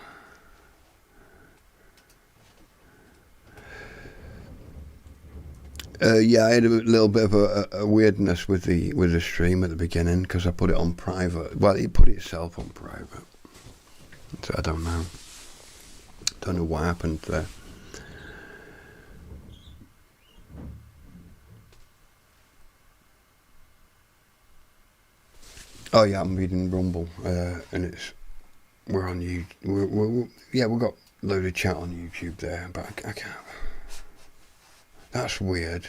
Yeah, I had a little bit of a weirdness with the stream at the beginning because I put it on private. Well, it put itself on private, so I don't know what happened there. Oh yeah, I'm reading Rumble, and we're on YouTube. Yeah, we've got a load of chat on YouTube there, but I can't. That's weird.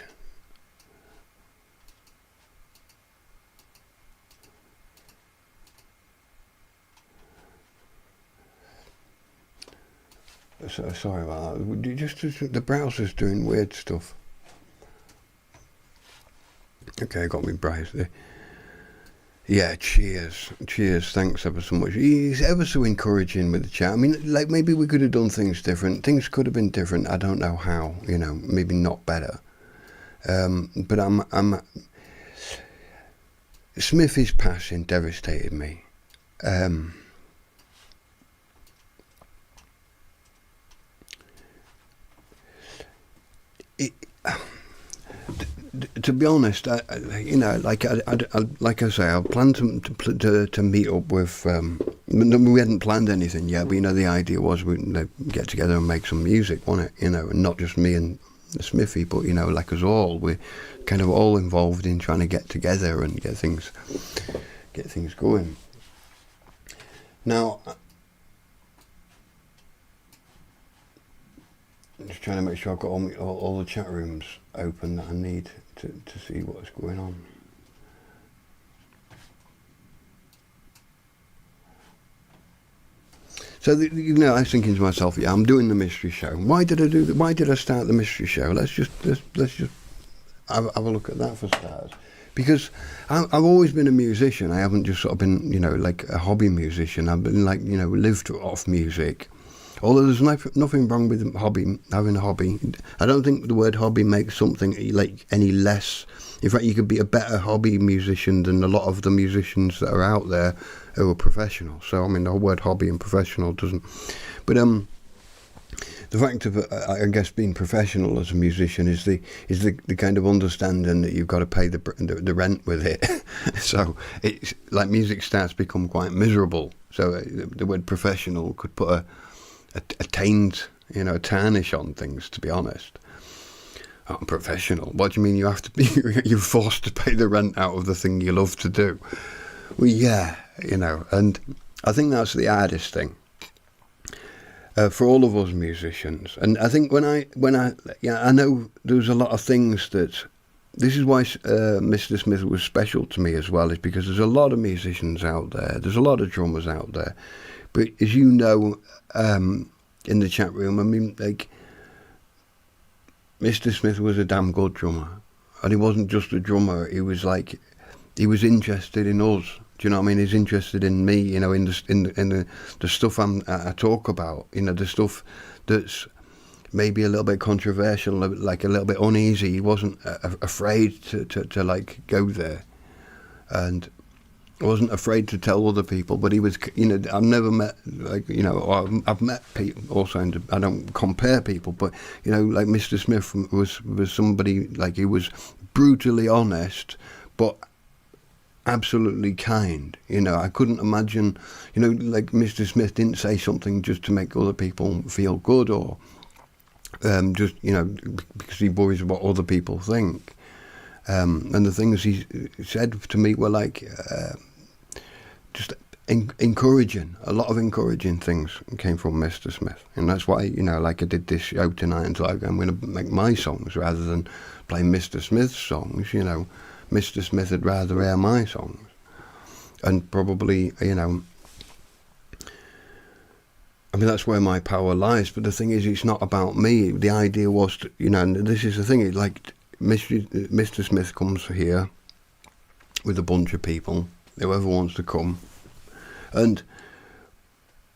So, sorry about that. Just the browser's doing weird stuff. Okay, I got me browse there. Yeah, cheers. Thanks ever so much. He's ever so encouraging with the chat. I mean, like, maybe we could have done things different. Things could have been different. I don't know how. You know, maybe not better. But I'm. Smithy's passing devastated me. To be honest, like I say, I planned to meet up with. We hadn't planned anything yet, but the idea was we'd get together and make some music, wasn't it? And not just me and Smithy, but you know, like us all, we're kind of all involved in trying to get together and get things going. Now, I'm just trying to make sure I've got all the chat rooms open that I need to see what's going on. So you know, I was thinking to myself, yeah, I'm doing the mystery show. Why did I do that? Why did I start the mystery show? Let's just have a look at that for starters. Because I've always been a musician. I haven't just sort of been, you know, like a hobby musician. I've been like, you know, lived off music. Although there's nothing wrong with having a hobby. I don't think the word hobby makes something like any less. In fact, you could be a better hobby musician than a lot of the musicians that are out there who are professional. So, I mean, the whole word hobby and professional doesn't... But the fact of, I guess, being professional as a musician is the kind of understanding that you've got to pay the rent with it. So, it's like music starts to become quite miserable. So, the word professional could put a taint, you know, a tarnish on things, to be honest. Oh, professional. What do you mean you have to be, you're forced to pay the rent out of the thing you love to do? Well, yeah, you know, and I think that's the hardest thing for all of us musicians. And I think when I know there's a lot of things that, this is why Mr. Smith was special to me as well, is because there's a lot of musicians out there, there's a lot of drummers out there, but as you know, in the chat room, I mean, like, Mr. Smith was a damn good drummer, and he wasn't just a drummer. He was he was interested in us. Do you know what I mean? He's interested in me. You know, in the stuff I talk about. You know, the stuff that's maybe a little bit controversial, like a little bit uneasy. He wasn't afraid to like go there, and I wasn't afraid to tell other people, but he was, you know, I've never met, like, you know, I've met people also, and I don't compare people, but, you know, like Mr. Smith was somebody, like, he was brutally honest, but absolutely kind. You know, I couldn't imagine, you know, like Mr. Smith didn't say something just to make other people feel good, or just, you know, because he worries what other people think. And the things he said to me were like just encouraging. A lot of encouraging things came from Mr. Smith, and that's why, you know, like I did this show tonight, and like I'm going to make my songs rather than play Mr. Smith's songs. You know, Mr. Smith would rather hear my songs, and probably, you know, I mean, that's where my power lies. But the thing is, it's not about me. The idea was to, you know, and this is the thing, like, Mr. Smith comes here with a bunch of people, whoever wants to come, and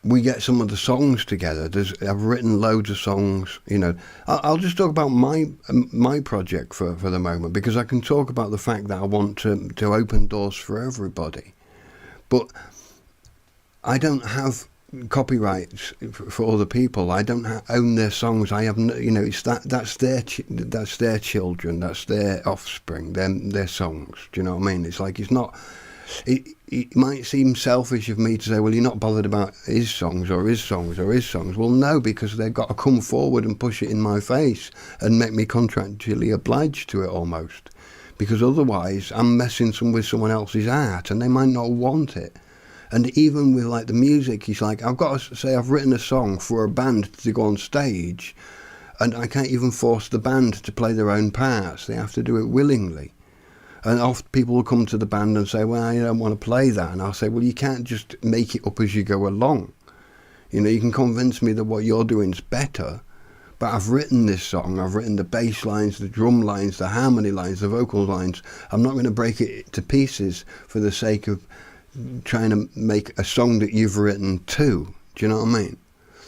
we get some of the songs together. I've written loads of songs, you know. I'll just talk about my project for the moment, because I can talk about the fact that I want to open doors for everybody, but I don't have copyrights for other people. I don't own their songs. I have, you know, it's that's their children, that's their offspring, their songs. Do you know what I mean? It's like, it's not. It might seem selfish of me to say, well, you're not bothered about his songs or his songs or his songs. Well, no, because they've got to come forward and push it in my face and make me contractually obliged to it almost, because otherwise I'm messing with someone else's art and they might not want it. And even with, like, the music, he's like, I've got to say I've written a song for a band to go on stage, and I can't even force the band to play their own parts. They have to do it willingly. And often people will come to the band and say, well, I don't want to play that. And I'll say, well, you can't just make it up as you go along. You know, you can convince me that what you're doing is better, but I've written this song. I've written the bass lines, the drum lines, the harmony lines, the vocal lines. I'm not going to break it to pieces for the sake of trying to make a song that you've written too. Do you know what I mean?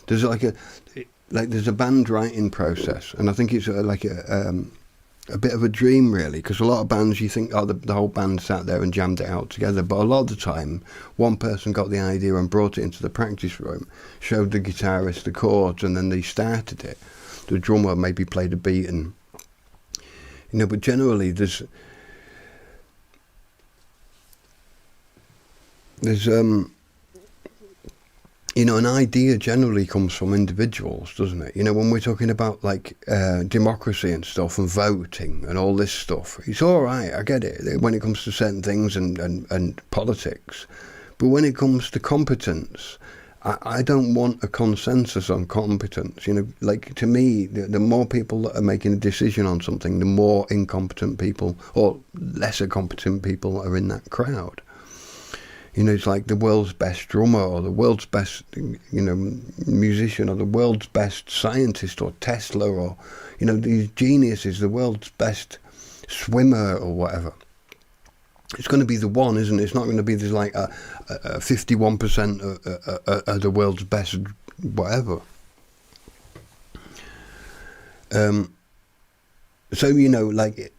There's there's a band writing process, and I think it's a bit of a dream, really, because a lot of bands, you think, oh, the whole band sat there and jammed it out together, but a lot of the time one person got the idea and brought it into the practice room, showed the guitarist the chords, and then they started it. The drummer maybe played a beat, and, you know, but generally there's you know, an idea generally comes from individuals, doesn't it? You know, when we're talking about like democracy and stuff and voting and all this stuff, it's all right, I get it, when it comes to certain things and politics. But when it comes to competence, I don't want a consensus on competence. You know, like to me, the more people that are making a decision on something, the more incompetent people or lesser competent people are in that crowd. You know, it's like the world's best drummer or the world's best, you know, musician or the world's best scientist or Tesla or, you know, these geniuses, the world's best swimmer or whatever. It's going to be the one, isn't it? It's not going to be there's like a 51% of the world's best whatever. So, you know, like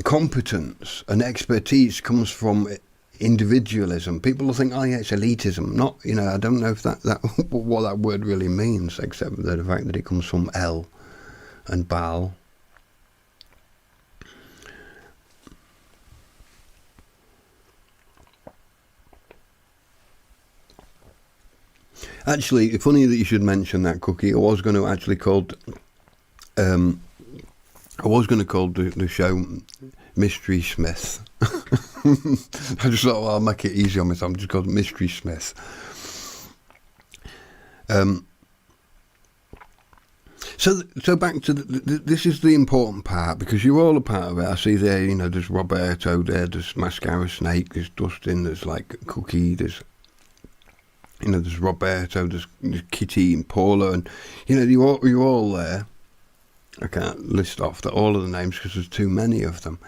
competence and expertise comes from individualism. People will think, oh yeah, it's elitism. Not, you know, I don't know if that what that word really means, except the fact that it comes from El and Baal. Actually, it's funny that you should mention that, Cookie. I was going to actually call the show Mystery Smith. I just thought, well, I'll make it easy on myself. I'm just called Mystery Smith. So back to this is the important part, because you're all a part of it. I see there, you know, there's Roberto there, there's Mascara Snake, there's Dustin, there's like Cookie, there's, you know, there's Roberto, there's Kitty and Paula, and, you know, you're all there. I can't list off all of the names because there's too many of them,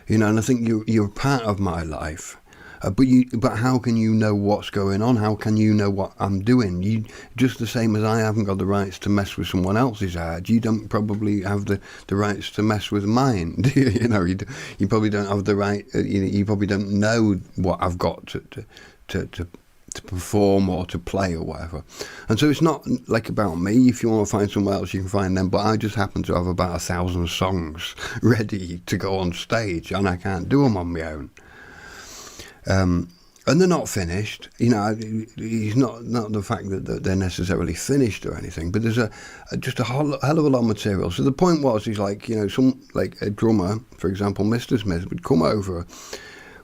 you know. And I think you're part of my life, but how can you know what's going on? How can you know what I'm doing? You just the same as I haven't got the rights to mess with someone else's art. You don't probably have the rights to mess with mine. Do you? You know, you probably don't have the right. You probably don't know what I've got to perform or to play or whatever. And so it's not like about me. If you want to find someone else, you can find them, but I just happen to have about 1,000 songs ready to go on stage, and I can't do them on my own. And they're not finished, you know. It's not the fact that they're necessarily finished or anything, but there's just a hell of a lot of material. So the point was, is like, you know, some, like a drummer, for example, Mr. Smith, would come over.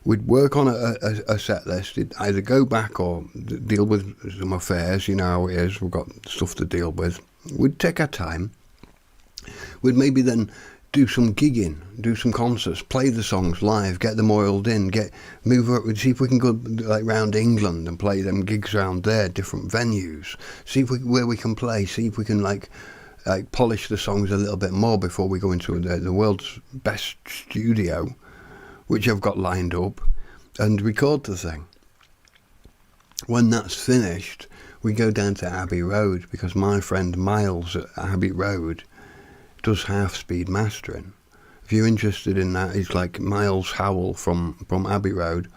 We'd work on a set list. He'd either go back or deal with some affairs, you know how it is. We've got stuff to deal with. We'd take our time. We'd maybe then do some gigging, do some concerts, play the songs live, get them oiled in, move up, see if we can go like round England and play them gigs around there, different venues. See where we can play. See if we can like polish the songs a little bit more before we go into the world's best studio, which I've got lined up, and record the thing. When that's finished, we go down to Abbey Road, because my friend Miles at Abbey Road does half-speed mastering. If you're interested in that, he's like Miles Howell from Abbey Road.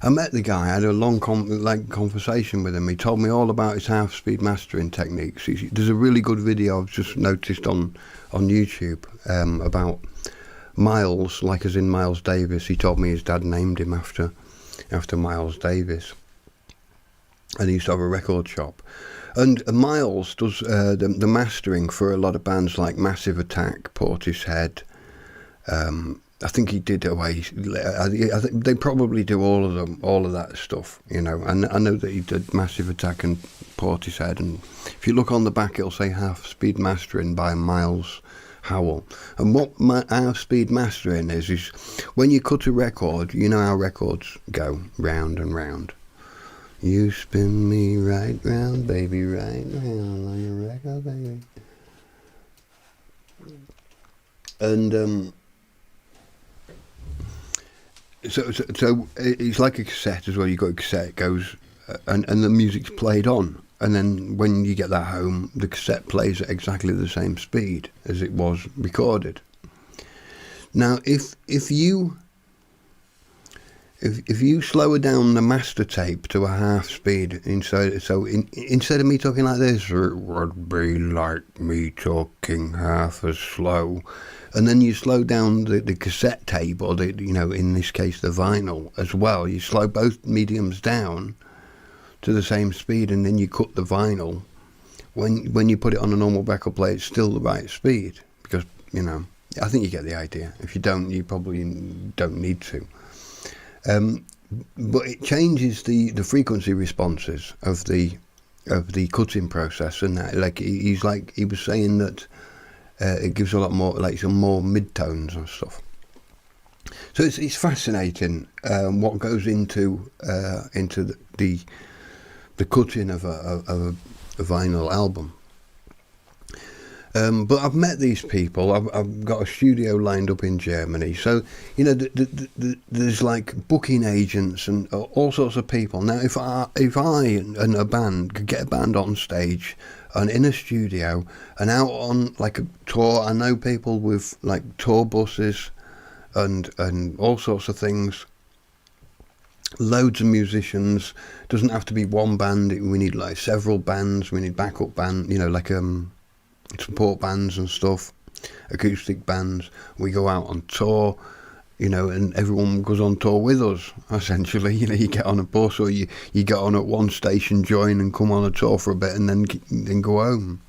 I met the guy, I had a long conversation with him. He told me all about his half-speed mastering techniques. There's a really good video I've just noticed on YouTube about Miles, like as in Miles Davis. He told me his dad named him after Miles Davis, and he used to have a record shop. And Miles does the mastering for a lot of bands like Massive Attack, Portishead. I think he did Oasis. I think they probably do all of that stuff, you know. And I know that he did Massive Attack and Portishead. And if you look on the back, it'll say Half-Speed Mastering by Miles Howell. And what half-speed mastering is when you cut a record, you know how records go round and round. You spin me right round, baby, right round like a record, baby. And so it's like a cassette as well. You got a cassette, it goes, and the music's played on. And then when you get that home, the cassette plays at exactly the same speed as it was recorded. Now, if you slow down the master tape to a half speed, instead of me talking like this, it would be like me talking half as slow, and then you slow down the cassette tape, or in this case the vinyl as well. You slow both mediums down to the same speed, and then you cut the vinyl. When you put it on a normal record player, it's still the right speed, because, you know, I think you get the idea. If you don't, you probably don't need to. But it changes the frequency responses of the cutting process, and that, like he was saying that it gives a lot more, like some more mid-tones and stuff. So it's fascinating what goes into the cutting of a vinyl album. But I've met these people. I've got a studio lined up in Germany. So, you know, there's like booking agents and all sorts of people. Now, if I and a band could get a band on stage and in a studio and out on like a tour, I know people with like tour buses and all sorts of things. Loads of musicians. Doesn't have to be one band. We need like several bands. We need backup band. You know, like support bands and stuff, acoustic bands. We go out on tour, you know, and everyone goes on tour with us, essentially. You know, you get on a bus, or you get on at one station, join and come on a tour for a bit, and then go home.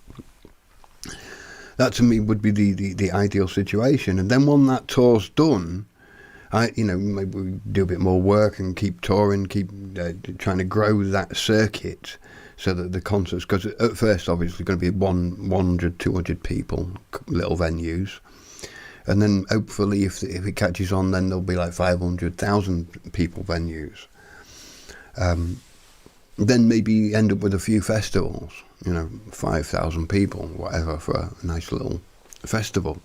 That to me would be the ideal situation. And then when that tour's done, maybe we do a bit more work and keep touring, keep trying to grow that circuit, so that the concerts, because at first obviously going to be 100, 200 people, little venues, and then hopefully if it catches on, then there'll be like 500,000 people venues. Then maybe end up with a few festivals, you know, 5,000 people, whatever, for a nice little festival.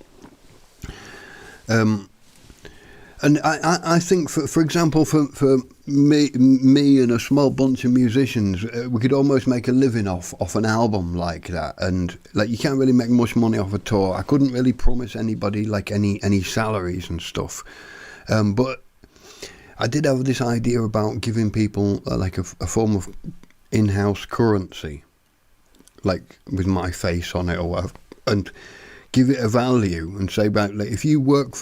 And I think, for example, for me and a small bunch of musicians, we could almost make a living off an album like that. And like, you can't really make much money off a tour. I couldn't really promise anybody like any salaries and stuff. But I did have this idea about giving people like a form of in-house currency, like with my face on it or whatever, and give it a value and say, about like, if you work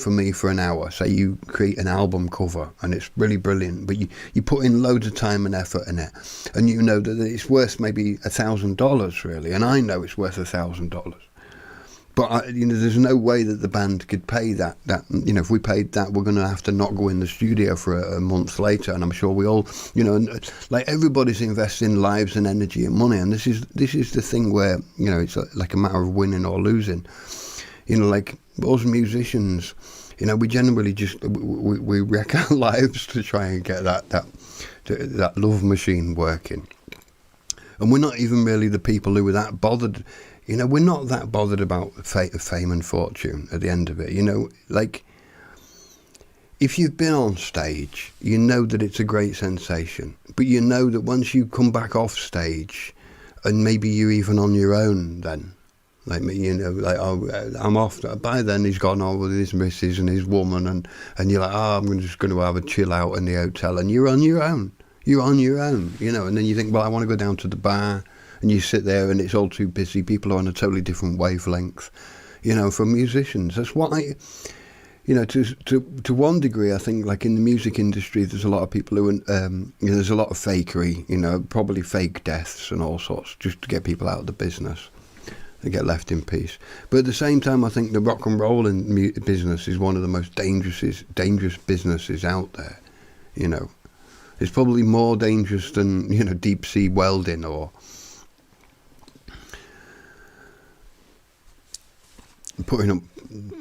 for me for an hour, say you create an album cover and it's really brilliant, but you put in loads of time and effort in it, and you know that it's worth maybe $1,000 really, and I know it's worth $1,000. But there's no way that the band could pay that. You know, if we paid that, we're going to have to not go in the studio for a month later. And I'm sure we all, you know, like everybody's investing lives and energy and money. And this is the thing where, you know, it's like a matter of winning or losing. You know, like us musicians, you know, we generally just we wreck our lives to try and get that love machine working. And we're not even really the people who are that bothered. You know, we're not that bothered about fame and fortune at the end of it. You know, like, if you've been on stage, you know that it's a great sensation. But you know that once you come back off stage, and maybe you're even on your own then. Like me, you know, like, oh, I'm off. By then he's gone on with his missus and his woman, and you're like, oh, I'm just going to have a chill out in the hotel. And you're on your own. You're on your own, you know. And then you think, well, I want to go down to the bar. And you sit there and it's all too busy. People are on a totally different wavelength. You know, for musicians, that's why, you know, to one degree, I think, like in the music industry, there's a lot of people who, you know, there's a lot of fakery, you know, probably fake deaths and all sorts, just to get people out of the business and get left in peace. But at the same time, I think the rock and roll business is one of the most dangerous businesses out there. You know, it's probably more dangerous than, you know, deep sea welding or putting up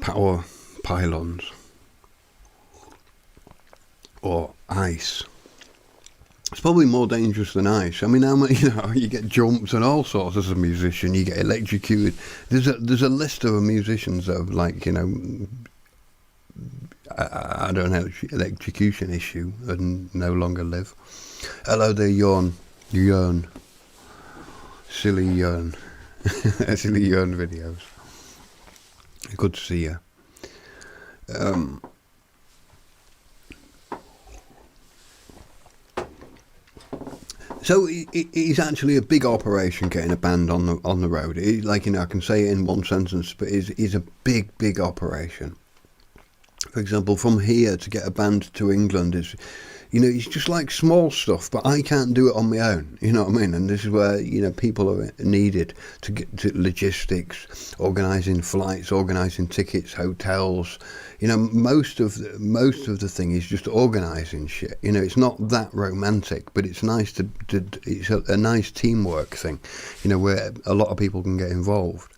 power pylons or ice. It's probably more dangerous than ice. I mean, how many, you know, you get jumps and all sorts as a musician. You get electrocuted. There's a list of musicians that have, like, you know, I don't know, electrocution issue and no longer live. Hello there, Yawn. Silly Yawn. Silly Yawn videos. Good to see you. So it's actually a big operation getting a band on the road. Like, you know, I can say it in one sentence, but it's a big operation. For example, from here to get a band to England is, You know, it's just like small stuff, but I can't do it on my own. You know what I mean? And this is where, you know, people are needed to get to logistics, organising flights, organising tickets, hotels. You know, most of the thing is just organising shit. You know, it's not that romantic, but it's nice it's a nice teamwork thing. You know, where a lot of people can get involved.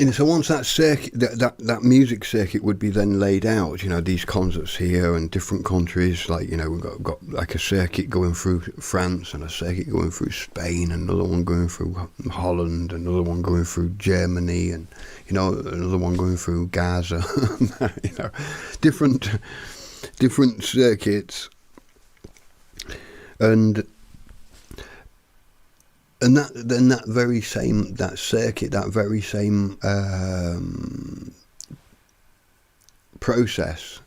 And so once that circuit, that music circuit would be then laid out, you know, these concerts here and different countries, like, you know, we've got like a circuit going through France and a circuit going through Spain, and another one going through Holland, another one going through Germany, and, you know, another one going through Gaza, you know, different circuits, and that very same process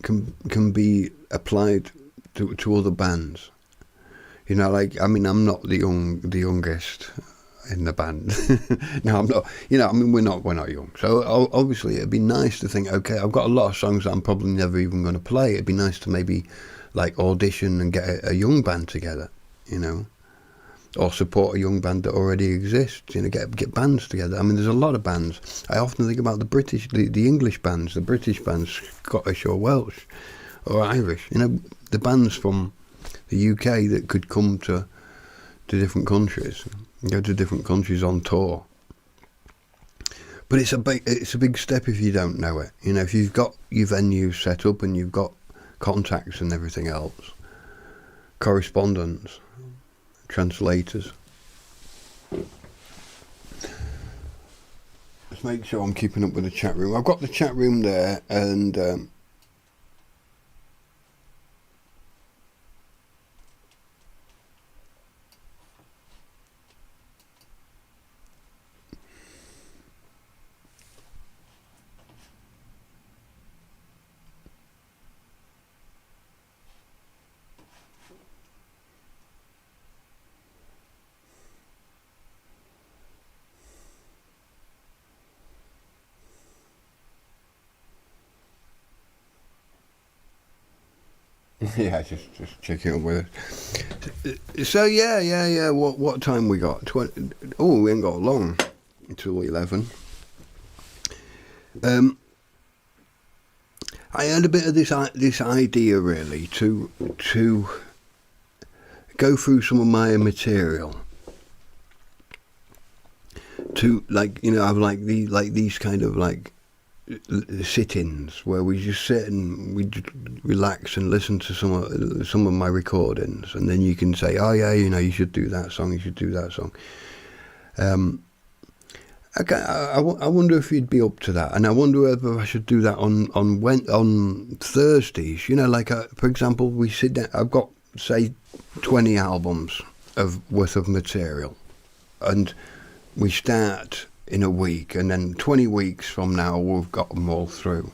can be applied to other bands. You know, like, I mean, I'm not the youngest in the band. No, I'm not. You know, I mean, we're not young. So obviously, it'd be nice to think, okay, I've got a lot of songs that I'm probably never even going to play. It'd be nice to maybe like audition and get a young band together. You know. Or support a young band that already exists, you know, get bands together. I mean, there's a lot of bands. I often think about the English bands, the British bands, Scottish or Welsh or Irish, you know, the bands from the UK that could come to different countries, go to different countries on tour. But it's a big step if you don't know it. You know, if you've got your venue set up and you've got contacts and everything else, correspondence, translators. Let's make sure I'm keeping up with the chat room. I've got the chat room there, and yeah, just checking up with it. So yeah. What time we got? 20. Oh, we ain't got long until 11. I had a bit of this idea really to go through some of my material. To, like, you know, have like these kind of like sit-ins where we just sit and we just relax and listen to some of my recordings, and then you can say, oh yeah, you know, you should do that song, you should do that song. I wonder if you'd be up to that, and I wonder whether I should do that on Thursdays. You know, like for example, we sit down. I've got, say, 20 albums worth of material, and we start in a week, and then 20 weeks from now we've got them all through.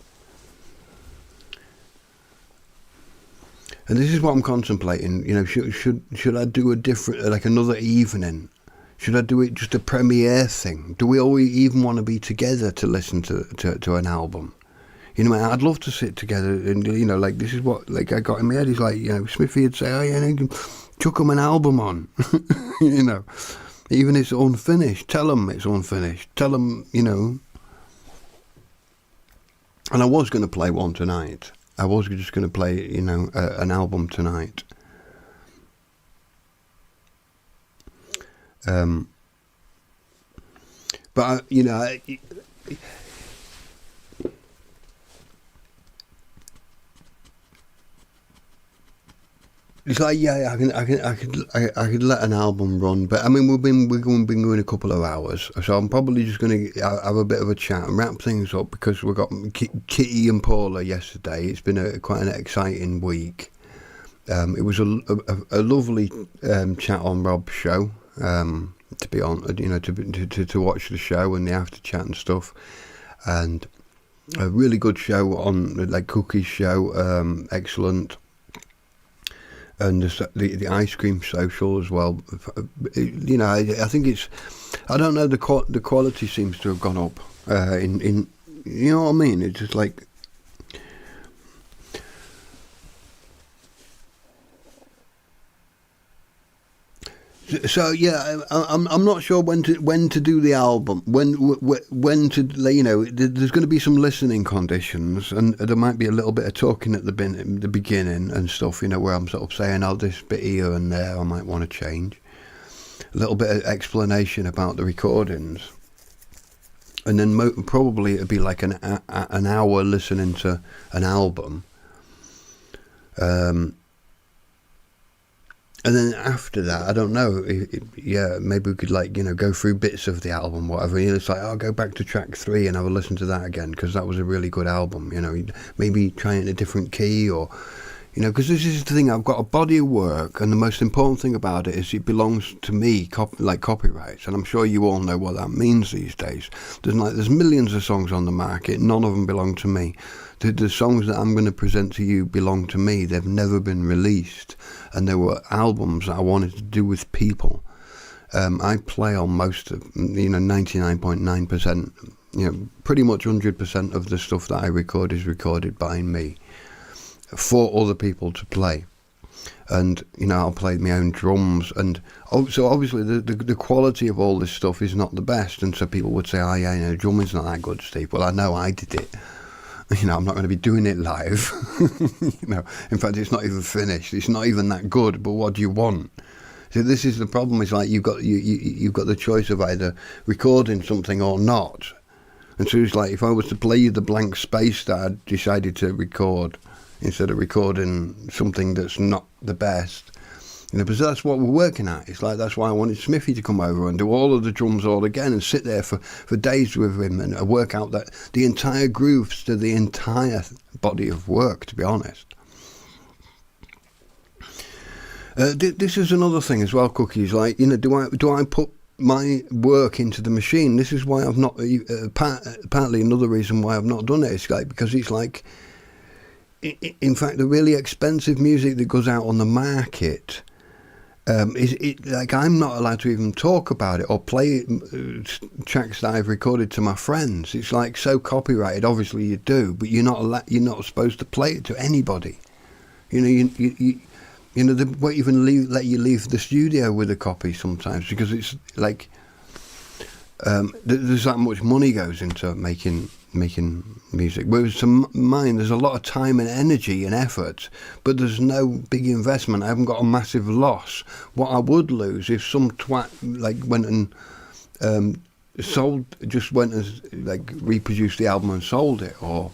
And this is what I'm contemplating. You know, should I do a different, like another evening? Should I do it just a premiere thing? Do we all even want to be together to listen to an album? You know, I'd love to sit together and, you know, like, this is what, like, I got in my head. He's like, you know, Smithy would say, oh yeah, chuck them an album on. You know, even if it's unfinished, tell them it's unfinished. Tell them, you know. And I was going to play one tonight. I was just going to play, you know, an album tonight. But you know, it's like, yeah, I could let an album run, but I mean, we've been going a couple of hours, so I'm probably just going to have a bit of a chat and wrap things up, because we got Kitty and Paula yesterday. It's been quite an exciting week. It was a lovely chat on Rob's show. To be on, you know, to watch the show and the after chat and stuff, and a really good show on, like, Cookie's show, excellent, and the ice cream social as well. You know, I think I don't know. The quality seems to have gone up. In you know what I mean? It's just like. So yeah, I'm not sure when to do the album. When to, you know, there's going to be some listening conditions, and there might be a little bit of talking at the beginning and stuff. You know, where I'm sort of saying, "Oh, this bit here and there, I might want to change." A little bit of explanation about the recordings, and then probably it'd be like an hour listening to an album. And then after that, I don't know. Yeah, maybe we could, like, you know, go through bits of the album, whatever. You know, it's like, I'll go back to track 3 and have a listen to that again because that was a really good album. You know, maybe try it in a different key, or, you know, because this is the thing. I've got a body of work, and the most important thing about it is it belongs to me, like copyrights. And I'm sure you all know what that means these days. There's millions of songs on the market. None of them belong to me. The songs that I'm going to present to you belong to me. They've never been released, and they were albums that I wanted to do with people. I play on most of, 99.9%, pretty much 100% of the stuff that I record is recorded by me for other people to play. And, I'll play my own drums, and so obviously the quality of all this stuff is not the best, and so people would say, oh yeah, drumming's not that good, Steve. Well, I know I did it. I'm not going to be doing it live. In fact, it's not even finished. It's not even that good. But what do you want? So this is the problem. It's like you've got the choice of either recording something or not. And so it's like, if I was to play you the blank space that I decided to record instead of recording something that's not the best. Because that's what we're working at. It's like, that's why I wanted Smithy to come over and do all of the drums all again and sit there for days with him and work out that the entire grooves to the entire body of work, to be honest. This is another thing as well, Cookies. Like, do I put my work into the machine? This is why I've not, partly another reason why I've not done it. It's like, because it's like, in fact, the really expensive music that goes out on the market, like, I'm not allowed to even talk about it or play tracks that I've recorded to my friends. It's like so copyrighted. Obviously you do, but you're not supposed to play it to anybody. They won't even let you leave the studio with a copy sometimes, because it's like there's that much money goes into making music, whereas to mine there's a lot of time and energy and effort, but there's no big investment. I haven't got a massive loss. What I would lose if some twat went and reproduced the album and sold it, or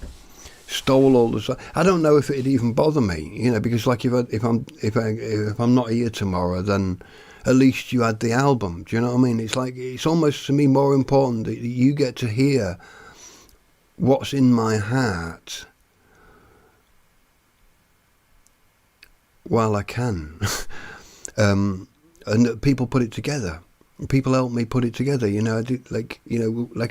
stole all the stuff. I don't know if it'd even bother me, because like if I'm not here tomorrow, then at least you had the album. Do you know what I mean? It's like, it's almost to me more important that you get to hear what's in my heart while I can. And that people put it together. People help me put it together. I do, like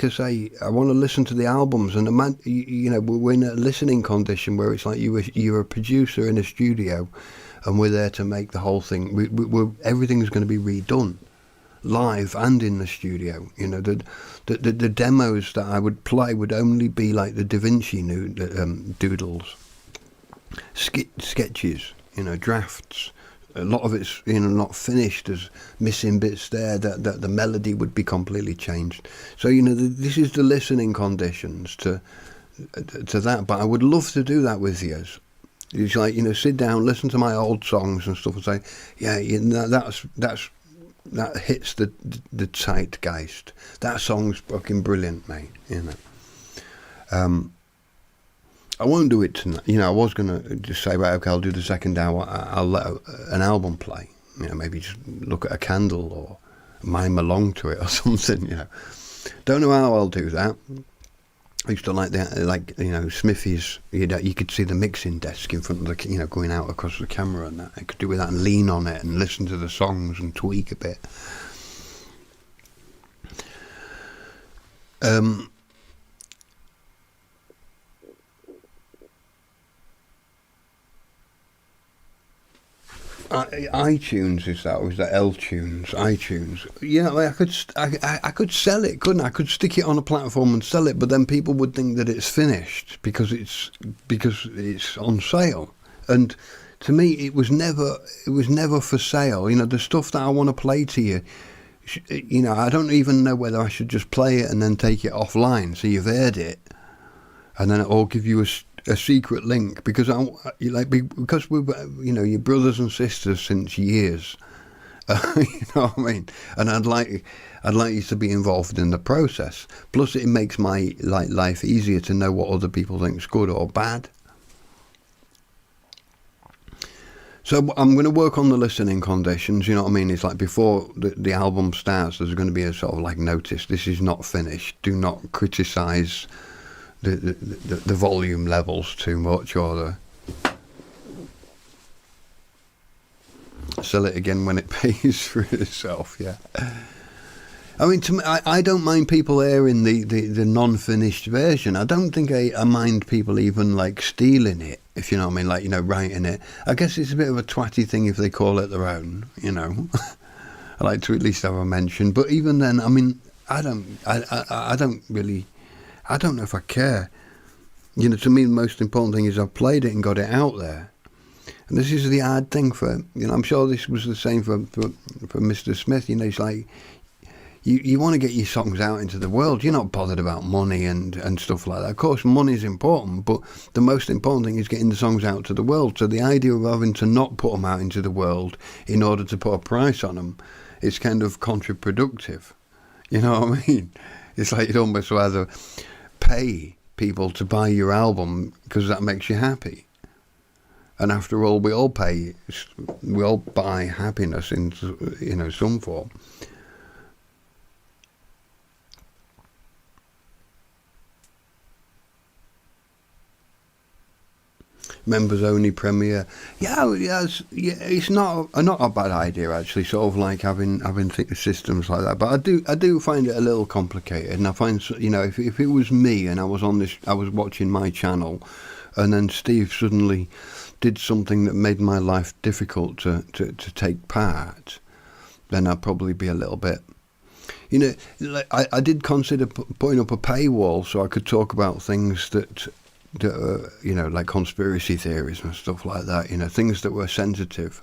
I say, I want to listen to the albums, and we're in a listening condition where it's like you're a producer in a studio, and we're there to make the whole thing. Everything's going to be redone, live and in the studio. The demos that I would play would only be like the Da Vinci doodles, sketches, drafts. A lot of it's not finished. There's missing bits there that the melody would be completely changed. So this is the listening conditions to that. But I would love to do that with you. It's like, sit down, listen to my old songs and stuff, and say, yeah, that hits the zeitgeist. That song's fucking brilliant, mate. I won't do it tonight. I was gonna just say, right, okay, I'll do the second hour. I'll let an album play. Maybe just look at a candle or mime along to it or something. Don't know how I'll do that. I used to like Smithy's. You could see the mixing desk in front of the, going out across the camera, and that I could do with that and lean on it and listen to the songs and tweak a bit. iTunes is that, or is that L-Tunes? iTunes. Yeah, like I could sell it, couldn't I? I could stick it on a platform and sell it, but then people would think that it's finished because it's on sale. And to me, it was never for sale. You know, the stuff that I want to play to you. You know, I don't even know whether I should just play it and then take it offline, so you've heard it, and then I'll give you a secret link because because we're, you know, your brothers and sisters since years. You know what I mean? And I'd like you to be involved in the process. Plus, it makes my life easier to know what other people think is good or bad. So I'm going to work on the listening conditions, you know what I mean? It's like before the album starts, there's going to be a sort of like notice, this is not finished. Do not criticise the volume levels too much, or sell it again when it pays for itself, yeah. I mean, to me, I don't mind people hearing the non-finished version. I don't think I mind people even like stealing it, if you know what I mean, like, you know, writing it. I guess it's a bit of a twatty thing if they call it their own, you know. I like to at least have a mention. But even then, I mean, I don't know if I care. You know, to me, the most important thing is I've played it and got it out there. And this is the hard thing for, you know, I'm sure this was the same for Mr. Smith. You know, it's like, you want to get your songs out into the world. You're not bothered about money and stuff like that. Of course, money is important, but the most important thing is getting the songs out to the world. So the idea of having to not put them out into the world in order to put a price on them is kind of counterproductive. You know what I mean? It's like you'd almost rather pay people to buy your album because that makes you happy. And after all, we all buy happiness in, you know, some form. Members only premiere, yeah, it's not a bad idea actually. Sort of like having systems like that, but I do find it a little complicated. And I find, you know, if it was me and I was watching my channel, and then Steve suddenly did something that made my life difficult to take part, then I'd probably be a little bit. You know, like I did consider putting up a paywall so I could talk about things that you know, like conspiracy theories and stuff like that, you know, things that were sensitive.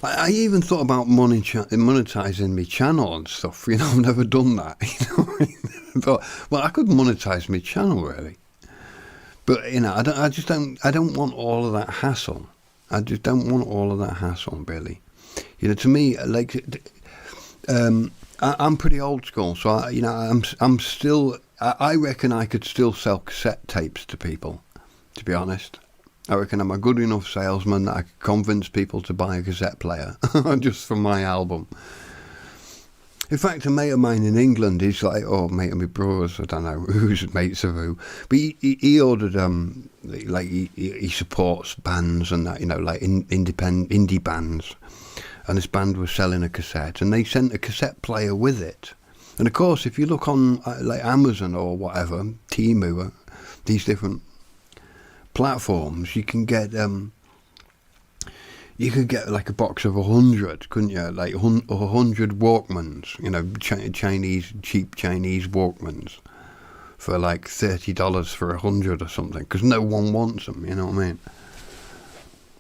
I even thought about monetizing my channel and stuff, you know. I've never done that, you know. I thought, well, I could monetize my channel really, but you know, I don't want all of that hassle. I just don't want all of that hassle, really. You know, to me, like, I'm pretty old school, so I'm still. I reckon I could still sell cassette tapes to people. To be honest, I reckon I'm a good enough salesman that I could convince people to buy a cassette player just for my album. In fact, a mate of mine in England, he's like, oh, mate of my brother's, I don't know who's mates of who, but he ordered, like, he supports bands and that, you know, like indie bands. And this band was selling a cassette, and they sent a cassette player with it. And of course, if you look on like Amazon or whatever, Temu, these different platforms, you can get like a box of 100, couldn't you? Like 100 Walkmans, you know, cheap Chinese Walkmans, for like $30 for 100 or something, because no one wants them. You know what I mean?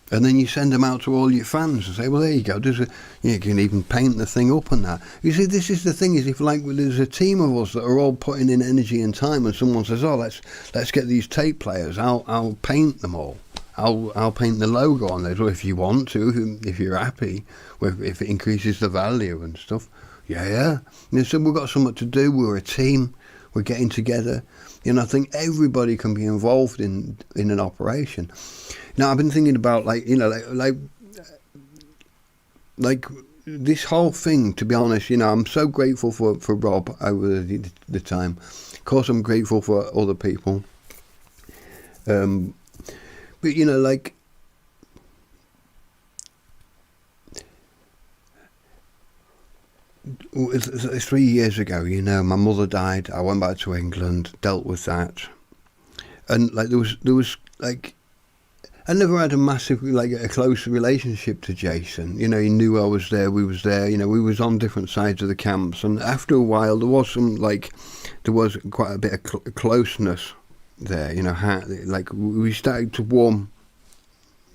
And then you send them out to all your fans and say, well, there you go. You can even paint the thing up and that. You see, this is the thing, is if like there's a team of us that are all putting in energy and time, and someone says, oh, let's get these tape players, I'll paint them all. I'll paint the logo on there, if you want to, if you're happy, if it increases the value and stuff. Yeah. So we've got something to do. We're a team. We're getting together. You know, I think everybody can be involved in an operation. Now, I've been thinking about, like, you know, like this whole thing, to be honest, you know, I'm so grateful for Rob over the time. Of course, I'm grateful for other people. But, you know, like, 3 years ago, you know, my mother died. I went back to England, dealt with that, and like there was like, I never had a massive, like, a close relationship to Jason. You know, he knew I was there, we was there, you know, we was on different sides of the camps, and after a while there was quite a bit of closeness there, you know, like we started to warm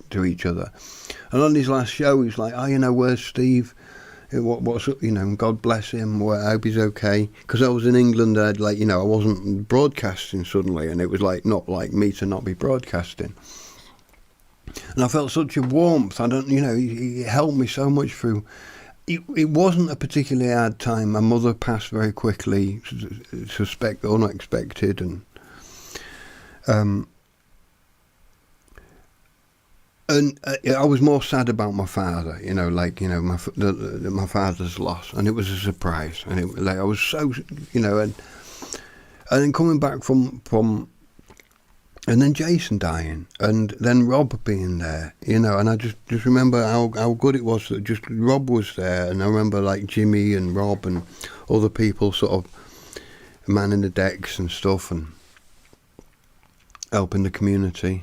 to each other. And on his last show he's like, oh, you know, where's Steve? What's up, you know, God bless him, I hope he's okay. Because I was in England, I'd, like, you know, I wasn't broadcasting suddenly, and it was like not like me to not be broadcasting. And I felt such a warmth. I don't, you know, he helped me so much through. It wasn't a particularly hard time. My mother passed very quickly, unexpected, and I was more sad about my father. You know, like, you know, my father's loss, and it was a surprise. And it, like, I was so, you know, and then coming back from. And then Jason dying, and then Rob being there, you know, and I just remember how good it was that just Rob was there, and I remember, like, Jimmy and Rob and other people sort of manning the decks and stuff and helping the community.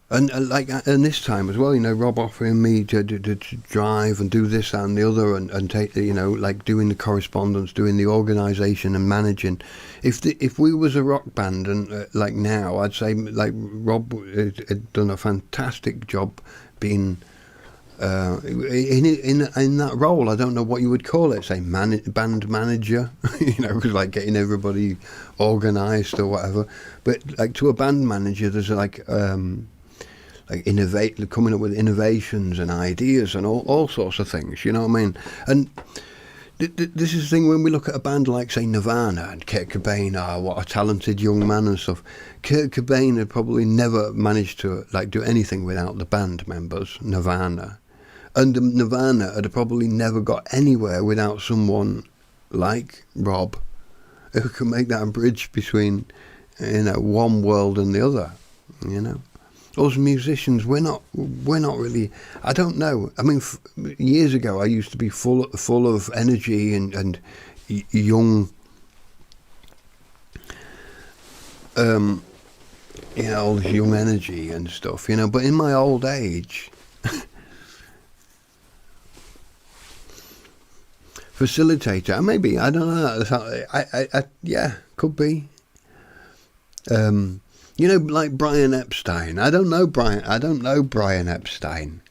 And this time as well, you know, Rob offering me to drive and do this and the other, and take, you know, like, doing the correspondence, doing the organisation and managing. If we was a rock band, and like now, I'd say, like, Rob had done a fantastic job being in that role. I don't know what you would call it, say band manager, you know, because, like, getting everybody organised or whatever. But, like, to a band manager, there's like coming up with innovations and ideas and all sorts of things, you know what I mean? And this is the thing, when we look at a band like, say, Nirvana, and Kurt Cobain, what a talented young man and stuff. Kurt Cobain had probably never managed to, like, do anything without the band members, Nirvana. And Nirvana had probably never got anywhere without someone like Rob, who could make that bridge between, you know, one world and the other, you know. Us musicians, we're not really, I don't know. I mean, years ago I used to be full of energy and young, you know, all this young energy and stuff, you know. But in my old age, facilitator, maybe, I don't know. I yeah, could be. You know, like Brian Epstein. I don't know Brian Epstein.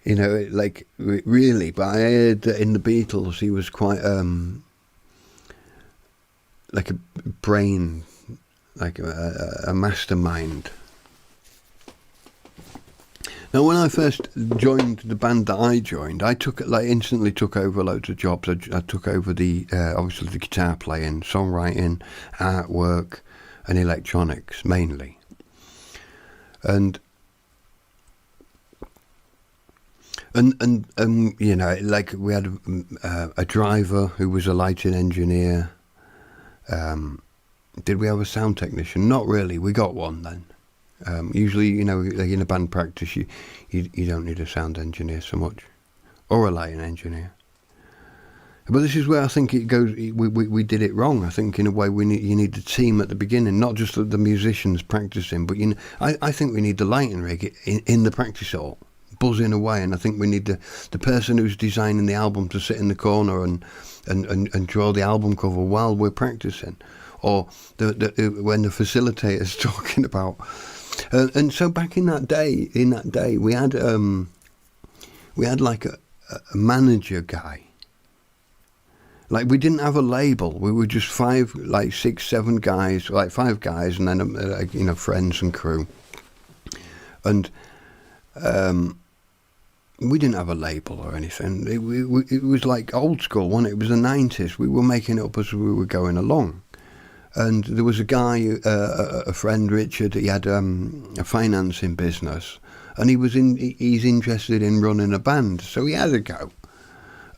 You know, like, really, but I heard that in the Beatles he was quite like a brain, like a mastermind. Now, when I first joined the band that I joined, I instantly took over loads of jobs. I took over the obviously the guitar playing, songwriting, artwork, and electronics mainly. And you know, like, we had a driver who was a lighting engineer. Did we have a sound technician? Not really. We got one then. Usually, you know, like in a band practice, you don't need a sound engineer so much, or a lighting engineer. But this is where I think it goes. We did it wrong. I think, in a way, you need the team at the beginning, not just the musicians practicing, but, you know, I think we need the lighting rig in the practice hall, buzzing away, and I think we need the person who's designing the album to sit in the corner and draw the album cover while we're practicing, or when the facilitator's talking about. And so back in that day, we had like a manager guy. Like, we didn't have a label. We were just 5, like 6, 7 guys, like 5 guys, and then, you know, friends and crew. And we didn't have a label or anything. It was like old school, wasn't it? It was the 90s. We were making it up as we were going along. And there was a guy, a friend, Richard. He had a financing business, and he's interested in running a band. So he had a go.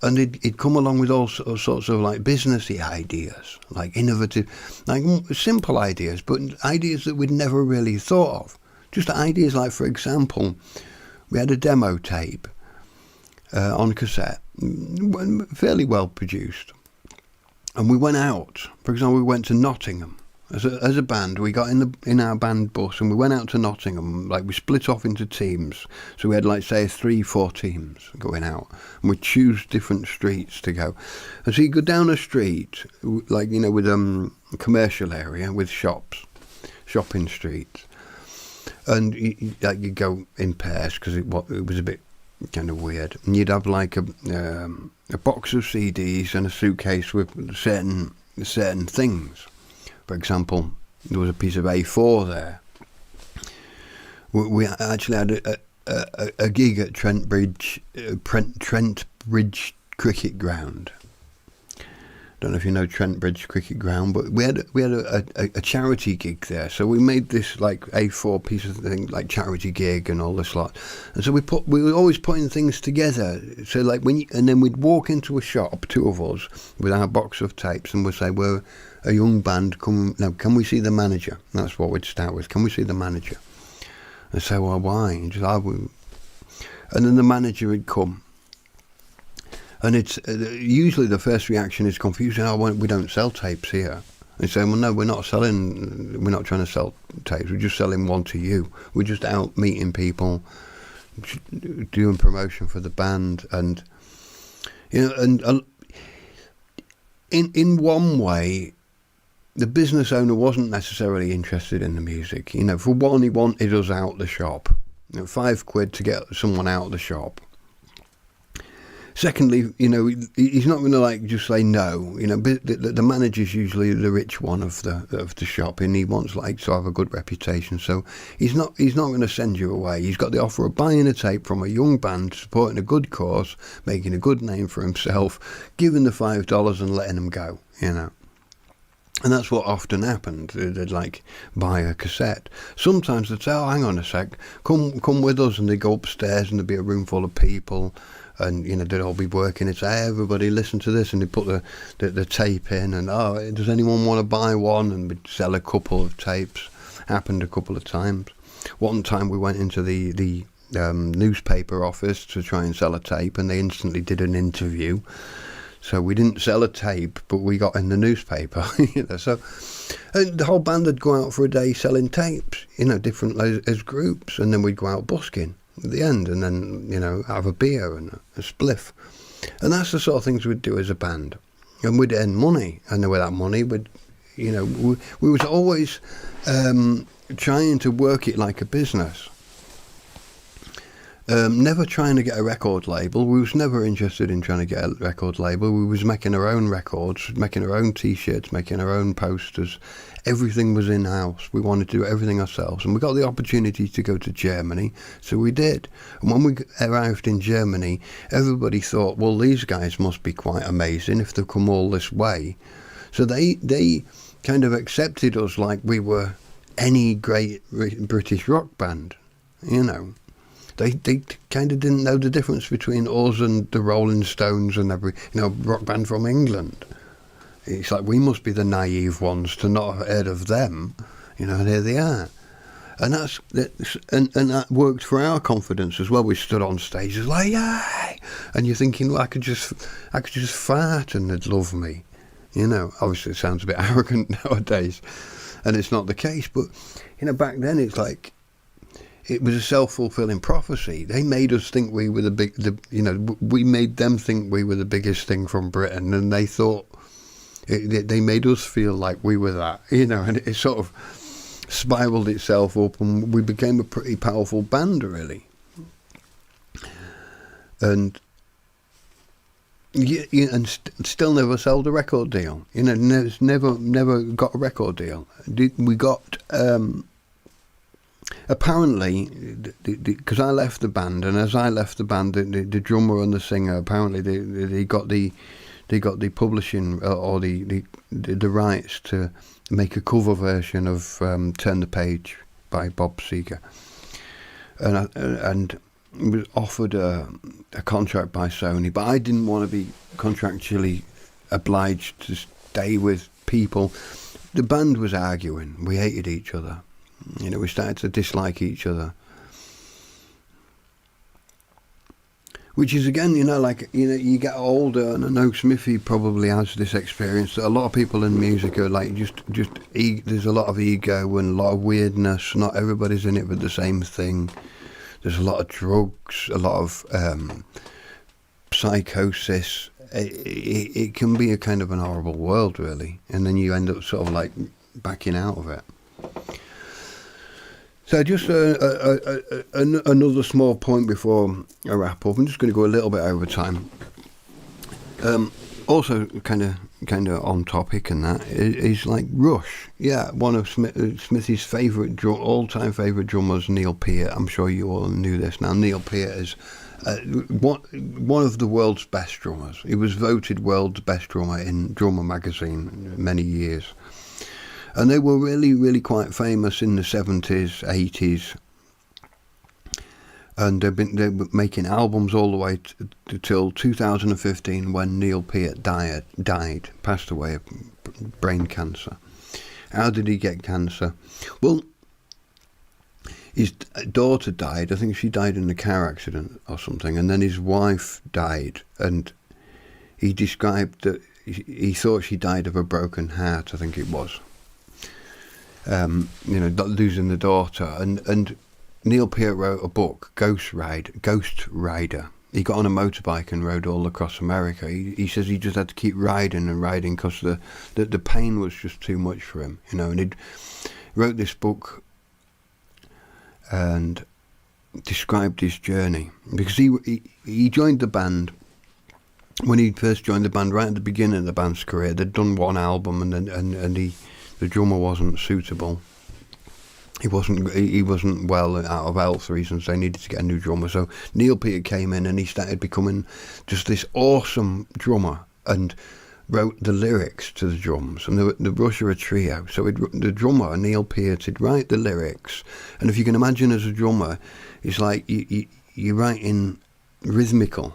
And he'd come along with all sorts of, like, businessy ideas, like innovative, like simple ideas, but ideas that we'd never really thought of. Just ideas like, for example, we had a demo tape, on cassette, fairly well produced. And we went out. For example, we went to Nottingham. As a band, we got in our band bus and we went out to Nottingham. Like, we split off into teams. So we had, like, say, 3-4 teams going out. And we'd choose different streets to go. And so you go down a street, like, you know, with a commercial area with shops, shopping streets. And you go in pairs because it was a bit kind of weird. And you'd have, like, a box of CDs and a suitcase with certain things. For example, there was a piece of A4 there. We actually had a gig at Trent Bridge Cricket Ground. Don't know if you know Trent Bridge Cricket Ground, but we had a charity gig there. So we made this like A4 piece of thing, like charity gig and all this lot. And so we were always putting things together. So like and then we'd walk into a shop, two of us, with our box of tapes, and we'd say, we're a young band, can we see the manager? That's what we'd start with. Can we see the manager? And say, well, why? And then the manager would come. And it's usually the first reaction is confusion. Oh, we don't sell tapes here. They say, well, no, we're not trying to sell tapes. We're just selling one to you. We're just out meeting people, doing promotion for the band, and you know, and in one way, the business owner wasn't necessarily interested in the music. You know, for one, he wanted us out the shop. You know, £5 to get someone out of the shop. Secondly, you know, he's not going to like just say no. You know, the manager's usually the rich one of the shop, and he wants like to have a good reputation. So he's not going to send you away. He's got the offer of buying a tape from a young band, supporting a good cause, making a good name for himself, giving the $5 and letting him go. You know. And that's what often happened. They'd like buy a cassette. Sometimes they'd say, oh, hang on a sec, come with us, and they'd go upstairs and there'd be a room full of people, and you know, they'd all be working. It's, hey, everybody listen to this, and they put the tape in, and oh, does anyone want to buy one? And we'd sell a couple of tapes. Happened a couple of times. One time we went into the newspaper office to try and sell a tape, and they instantly did an interview. So we didn't sell a tape, but we got in the newspaper. You know, so and the whole band would go out for a day selling tapes, you know, different as groups, and then we'd go out busking at the end, and then, you know, have a beer and a spliff. And that's the sort of things we'd do as a band. And we'd earn money, and then with that money, you know, we was always trying to work it like a business. Never trying to get a record label. We was never interested in trying to get a record label. We was making our own records, making our own T-shirts, making our own posters. Everything was in-house. We wanted to do everything ourselves. And we got the opportunity to go to Germany, so we did. And when we arrived in Germany, everybody thought, well, these guys must be quite amazing if they've come all this way. So they kind of accepted us like we were any great British rock band, you know. They kind of didn't know the difference between us and the Rolling Stones and every, you know, rock band from England. It's like we must be the naive ones to not have heard of them, you know. And here they are, and that worked for our confidence as well. We stood on stage, it's like, yay! And you're thinking, well, I could just fart and they'd love me, you know. Obviously, it sounds a bit arrogant nowadays, and it's not the case. But you know, back then it's like, it was a self-fulfilling prophecy. They made us think we were we made them think we were the biggest thing from Britain, and they thought they made us feel like we were that, you know, and it sort of spiraled itself up, and we became a pretty powerful band, really. And still never sold a record deal. You know, never got a record deal. We got. Apparently, because I left the band, and as I left the band, the drummer and the singer, apparently they got the publishing or the rights to make a cover version of "Turn the Page" by Bob Seger, and was offered a contract by Sony, but I didn't want to be contractually obliged to stay with people. The band was arguing. We hated each other. You know, we started to dislike each other. Which is again, like, you get older, and I know Smithy probably has this experience that a lot of people in music are like there's a lot of ego and a lot of weirdness. Not everybody's in it for the same thing. There's a lot of drugs, a lot of psychosis. It can be a kind of an horrible world, really, and then you end up sort of like backing out of it. So just another small point before I wrap up. I'm just going to go a little bit over time. Also, kind of on topic, and that is like Rush. Yeah, one of Smithy's all-time favourite drummers, Neil Peart. I'm sure you all knew this now. Neil Peart is one of the world's best drummers. He was voted world's best drummer in Drummer magazine many years. And they were really, really quite famous in the 70s, 80s. And they were making albums all the way till 2015, when Neil Peart died, passed away of brain cancer. How did he get cancer? Well, his daughter died. I think she died in a car accident or something. And then his wife died. And he described that he thought she died of a broken heart, I think it was. Losing the daughter, and Neil Peart wrote a book, Ghost Rider. He got on a motorbike and rode all across America. He says he just had to keep riding because the pain was just too much for him, and he wrote this book and described his journey, because he joined the band. When he first joined the band, right at the beginning of the band's career, they'd done one album, and the drummer wasn't suitable. He wasn't well out of health reasons. They needed to get a new drummer. So Neil Peart came in, and he started becoming just this awesome drummer, and wrote the lyrics to the drums. And the Rush are a trio. So the drummer, Neil Peart, would write the lyrics. And if you can imagine, as a drummer, it's like you're writing rhythmical.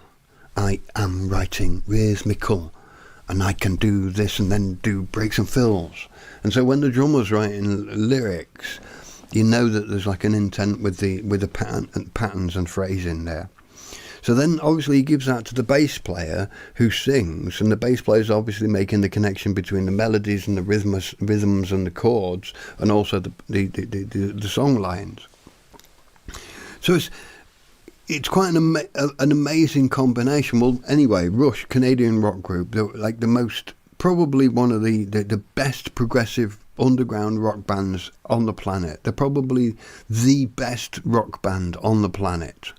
I am writing rhythmical. And I can do this and then do breaks and fills. And so when the drummer's writing lyrics, you know that there's like an intent with the patterns and phrasing there. So then obviously he gives that to the bass player, who sings, and the bass player is obviously making the connection between the melodies and the rhythms and the chords, and also the song lines. So it's quite an amazing combination. Well, anyway, Rush, Canadian rock group, they're like probably one of the best progressive underground rock bands on the planet. They're probably the best rock band on the planet.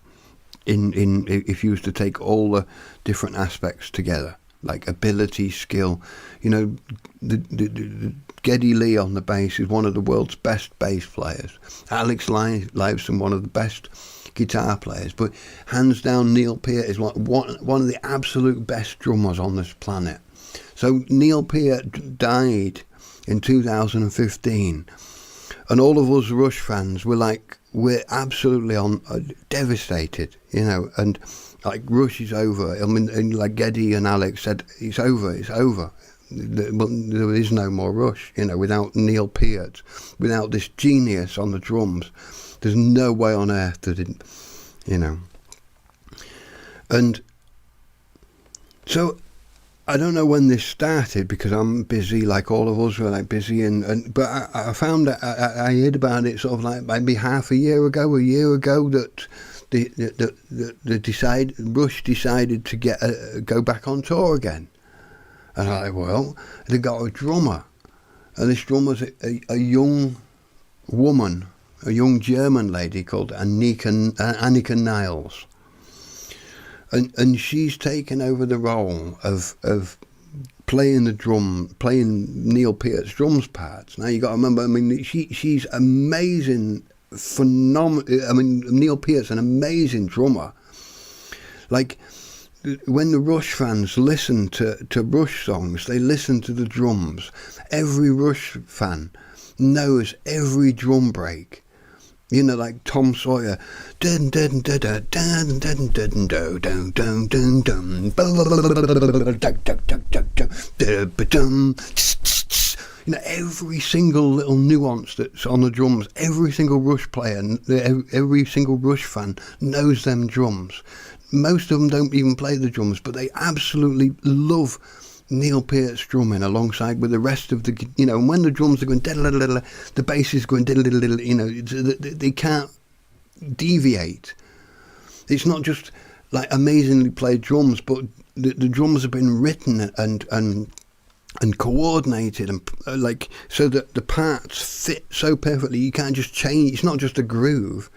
If you was to take all the different aspects together, like ability, skill, the Geddy Lee on the bass is one of the world's best bass players. Alex Lifeson, one of the best guitar players, but hands down Neil Peart is one of the absolute best drummers on this planet. So Neil Peart died in 2015, and all of us Rush fans we're absolutely devastated, and like Rush is over. I mean, and like Geddy and Alex said, it's over. There is no more Rush, without Neil Peart, without this genius on the drums. There's no way on earth that it, And so I don't know when this started, because I'm busy, like all of us were busy, but I found that I heard about it sort of like maybe half a year ago, that Rush decided to go back on tour again. And I'm like, well, they got a drummer, and this drummer's a young woman, a young German lady called Annika Niles. And she's taken over the role of playing Neil Peart's drums parts. Now you got to remember, I mean, she's amazing, phenomenal. I mean, Neil Peart's an amazing drummer. Like, when the Rush fans listen to Rush songs, they listen to the drums. Every Rush fan knows every drum break. Like Tom Sawyer. You know, every single little nuance that's on the drums, every single Rush player, every single Rush fan knows them drums. Most of them don't even play the drums, but they absolutely love Neil Peart's drumming alongside with the rest of the, you know, and when the drums are going, the bass is going, you know, they can't deviate. It's not just like amazingly played drums, but the drums have been written and coordinated and like so that the parts fit so perfectly. You can't just change. It's not just a groove.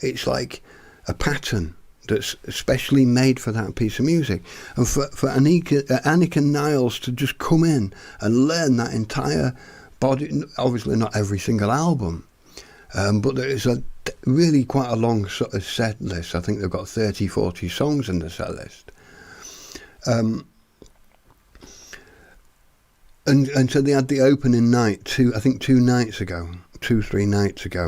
It's like a pattern that's especially made for that piece of music. And for Annika Niles to just come in and learn that entire body, obviously not every single album, but there is a really quite a long sort of set list. I think they've got 30-40 songs in the set list. And so they had the opening night, 3 nights ago,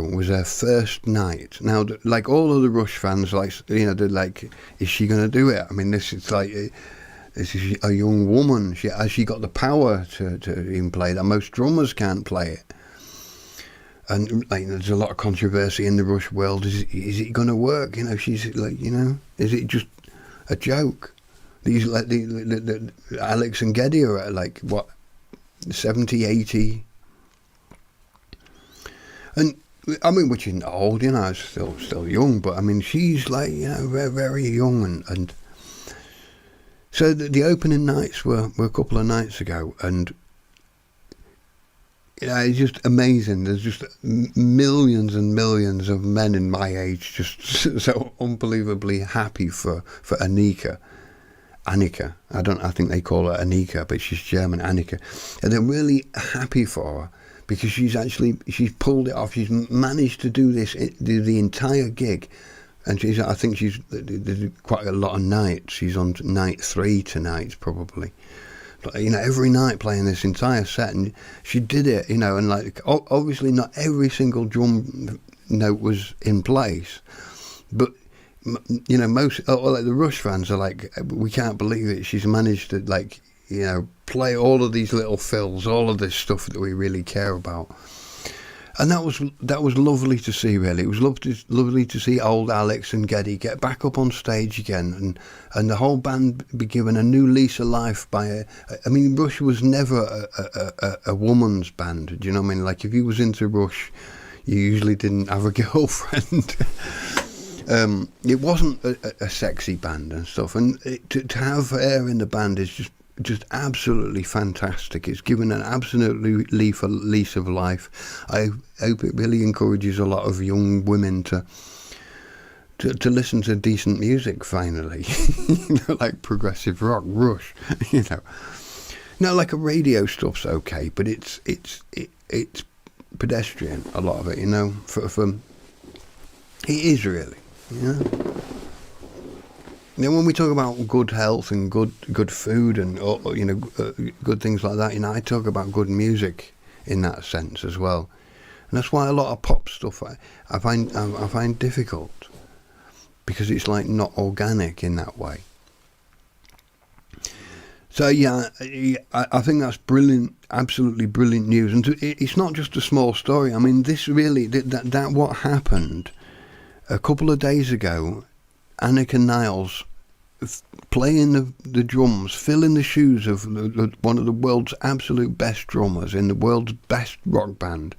was their first night. Now, like all of the Rush fans, like, you know, they're like, is she going to do it? I mean, this is a young woman. Has she got the power to even play that? Most drummers can't play it. And like, there's a lot of controversy in the Rush world. Is it going to work? You know, she's like, you know, is it just a joke? These like the Alex and Geddy are like what, 70, 80, and I mean, which isn't old, you know, still young, but I mean, she's like, you know, very, very young, and so the opening nights were a couple of nights ago, and you know, it's just amazing. There's just millions and millions of men in my age just so unbelievably happy for Annika. I think they call her Annika, but she's German, Annika. And they're really happy for her because she's pulled it off. She's managed to do the entire gig. And I think she's quite a lot of nights. She's on night 3 tonight, probably. But, you know, every night playing this entire set. And she did it, you know, and like, obviously not every single drum note was in place. But you know, most like the Rush fans are like, we can't believe it. She's managed to, like, you know, play all of these little fills, all of this stuff that we really care about, and that was lovely to see. Really, it was lovely to see old Alex and Geddy get back up on stage again, and the whole band be given a new lease of life by I mean, Rush was never a woman's band. Do you know what I mean? Like, if you was into Rush, you usually didn't have a girlfriend. It wasn't a sexy band and stuff, and to have her in the band is just absolutely fantastic. It's given an absolute lease of life. I hope it really encourages a lot of young women to listen to decent music finally. You know, like progressive rock, Rush. You know, now like a radio stuff's okay, but it's pedestrian, a lot of it. You know, from it is really. Yeah. Then when we talk about good health and good food and you know, good things like that, you know, I talk about good music in that sense as well, and that's why a lot of pop stuff I find difficult, because it's like not organic in that way. So yeah, I think that's brilliant, absolutely brilliant news, and it's not just a small story. I mean, this really that what happened a couple of days ago, Annika Niles playing the drums, filling the shoes of one of the world's absolute best drummers in the world's best rock band.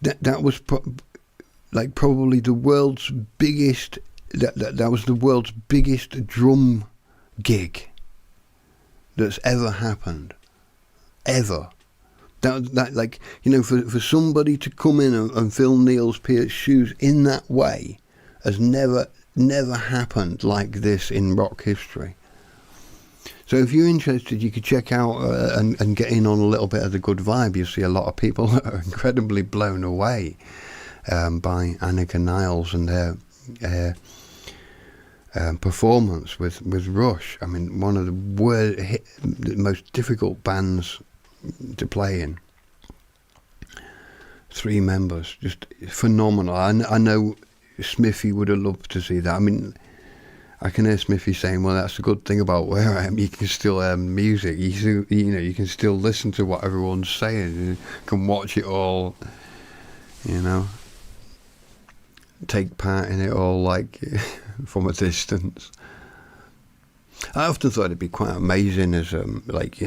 That was probably the world's biggest. That was the world's biggest drum gig that's ever happened, ever. That like, you know, for somebody to come in and fill Neil Peart's shoes in that way has never happened like this in rock history. So if you're interested, you could check out and get in on a little bit of the good vibe. You'll see a lot of people that are incredibly blown away by Annika Niles and their performance with Rush. I mean, one of the most difficult bands to play in. 3 members, just phenomenal. I know Smithy would have loved to see that. I mean, I can hear Smithy saying, well, that's a good thing about where I am. You can still hear music. You can still listen to what everyone's saying. You can watch it all, take part in it all, like, from a distance. I often thought it'd be quite amazing as, if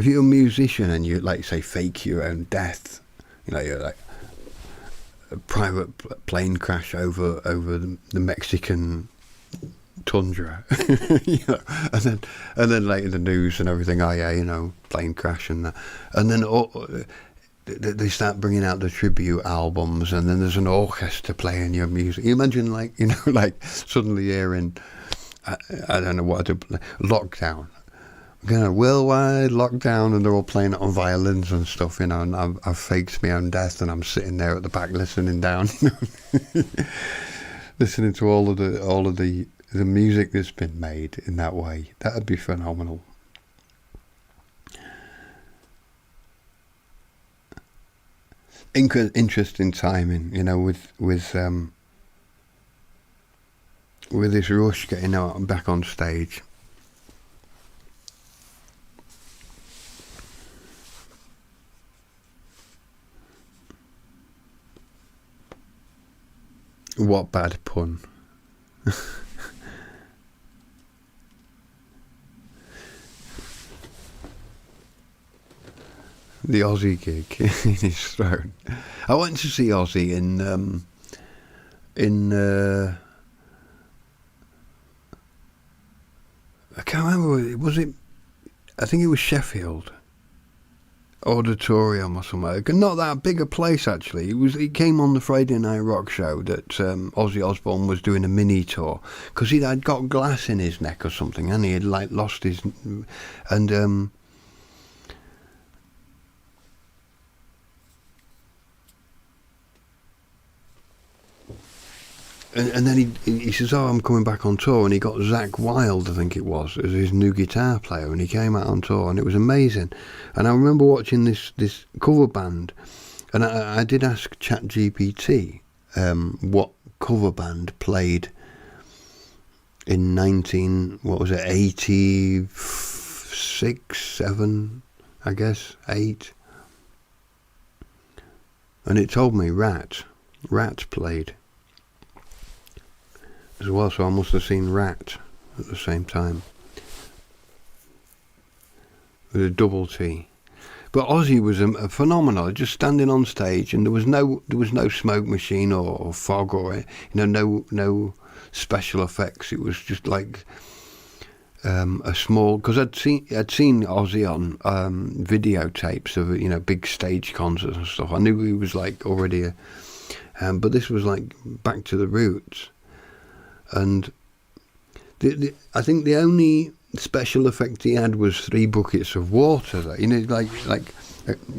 you're a musician and you, like, say, fake your own death, you're like, a private plane crash over the Mexican tundra, and then like in the news and everything, plane crash and that, and then they start bringing out the tribute albums, and then there's an orchestra playing your music. You imagine, like, like suddenly hearing, I don't know what to play, Lockdown. Worldwide lockdown, and they're all playing it on violins and stuff, and I've faked my own death, and I'm sitting there at the back listening down, listening to all of the music that's been made in that way. That'd be phenomenal. Interesting timing, with this Rush getting out back on stage. What bad pun. The Aussie gig in his throne. I went to see Aussie in I can't remember, was it, I think it was Sheffield Auditorium or something. Not that big a place, actually. It came on the Friday Night Rock show that Ozzy Osbourne was doing a mini tour, because he had got glass in his neck or something, and he had, like, lost his, and and then he says, oh, I'm coming back on tour, and he got Zakk Wylde, I think it was, as his new guitar player, and he came out on tour, and it was amazing. And I remember watching this cover band, and I did ask ChatGPT what cover band played in 86, 7, I guess, 8, and it told me Rat played as well, so I must have seen Rat at the same time with a double T. But Ozzy was a phenomenal, just standing on stage, and there was no smoke machine or fog or no special effects. It was just like a small, because I'd seen Ozzy on videotapes of big stage concerts and stuff. I knew he was like already but this was like back to the roots. And I think the only special effect he had was 3 buckets of water. Like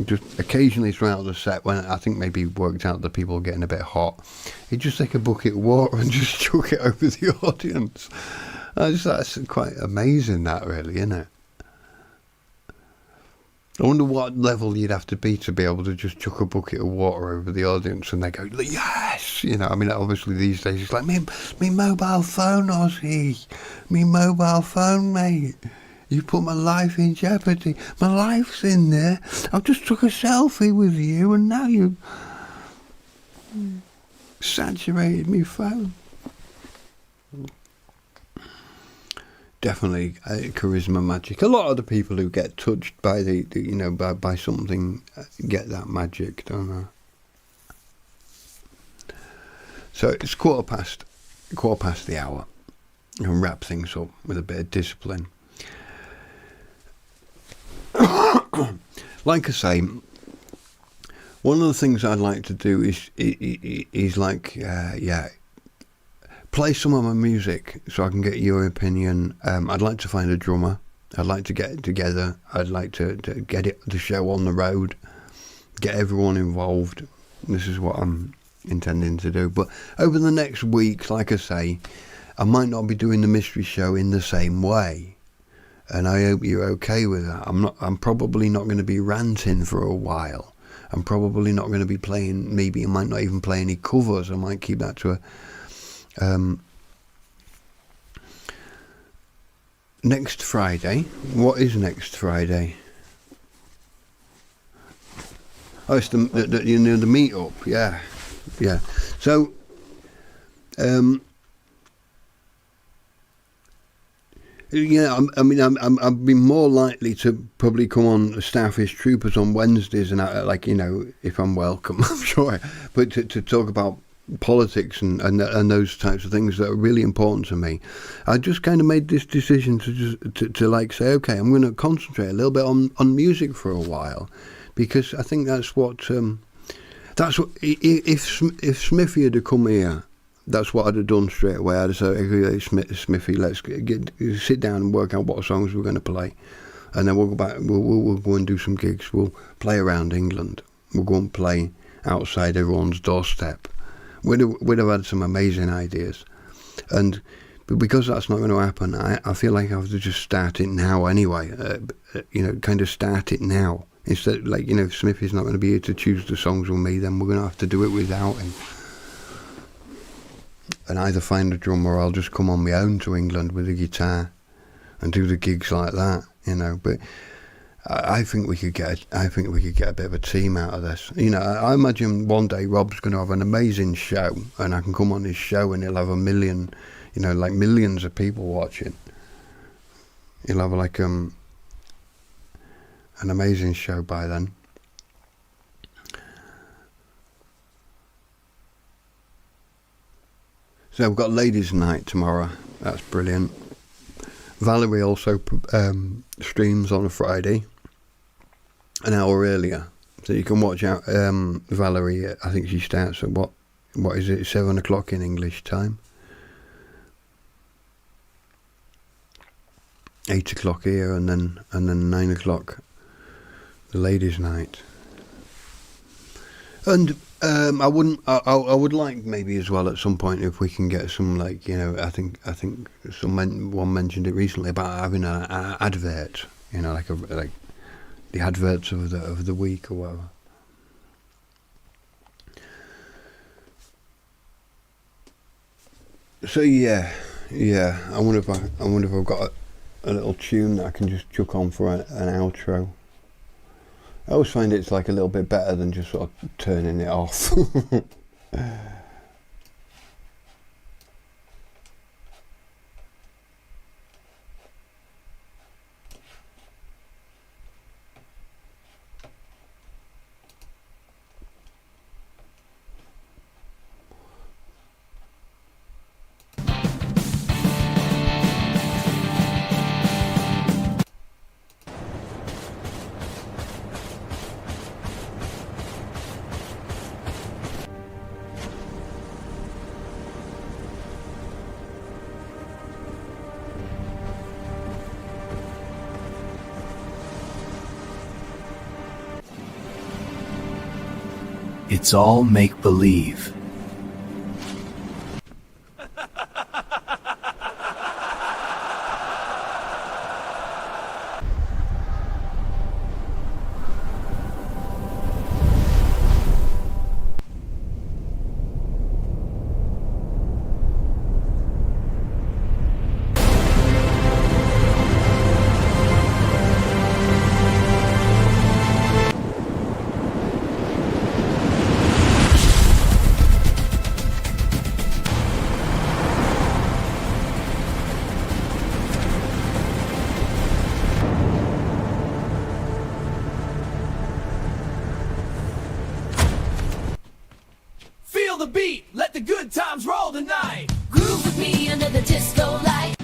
just occasionally throughout the set, when I think maybe he worked out that people were getting a bit hot, he'd just take a bucket of water and just chuck it over the audience. That's quite amazing, that, really, isn't it? I wonder what level you'd have to be able to just chuck a bucket of water over the audience and they go, yes! Obviously these days it's like, me mobile phone, Ozzy. Me mobile phone, mate. You put my life in jeopardy. My life's in there. I've just took a selfie with you and now you've saturated my phone. Definitely charisma magic. A lot of the people who get touched by by something get that magic, don't they? So it's quarter past the hour. You can wrap things up with a bit of discipline. Like I say, one of the things I'd like to do is play some of my music so I can get your opinion. I'd like to find a drummer. I'd like to get it together. I'd like to get the show on the road, get everyone involved. This is what I'm intending to do. But over the next week, like I say, I might not be doing the mystery show in the same way. And I hope you're okay with that. I'm probably not going to be ranting for a while. I'm probably not going to be playing, maybe I might not even play any covers. I might keep that to next Friday. What is next Friday? Oh, it's the the meet up. Yeah. So, yeah, I've been more likely to probably come on Starfish Troopers on Wednesdays, and if I'm welcome, I'm sure. But to talk about politics and those types of things that are really important to me, I just kind of made this decision to like say, okay, I'm going to concentrate a little bit on music for a while, because I think that's what if Smithy had come here, that's what I'd have done straight away. I'd have said, hey, Smithy, let's sit down and work out what songs we're going to play, and then we'll go back. We'll go and do some gigs. We'll play around England. We'll go and play outside everyone's doorstep. We'd have had some amazing ideas, but because that's not going to happen, I feel like I have to just start it now anyway. Kind of start it now instead. If Smithy's not going to be here to choose the songs with me, then we're going to have to do it without him. And either find a drummer or I'll just come on my own to England with a guitar and do the gigs like that, But I think we could get a bit of a team out of this. I imagine one day Rob's going to have an amazing show, and I can come on his show and he'll have 1 million, millions of people watching. He'll have an amazing show by then. So we've got Ladies' Night tomorrow. That's brilliant. Valerie also streams on a Friday, an hour earlier. So you can watch out Valerie. I think she starts at what is it, 7 o'clock in English time. 8 o'clock here, and then 9 o'clock the Ladies' Night. And I would like maybe as well at some point if we can get some I think one mentioned it recently about having an advert, like the adverts of the week or whatever. So yeah. I wonder if I've got a little tune that I can just chuck on for an outro. I always find it's like a little bit better than just sort of turning it off. It's all make-believe. The beat, let the good times roll tonight. Groove with me under the disco light.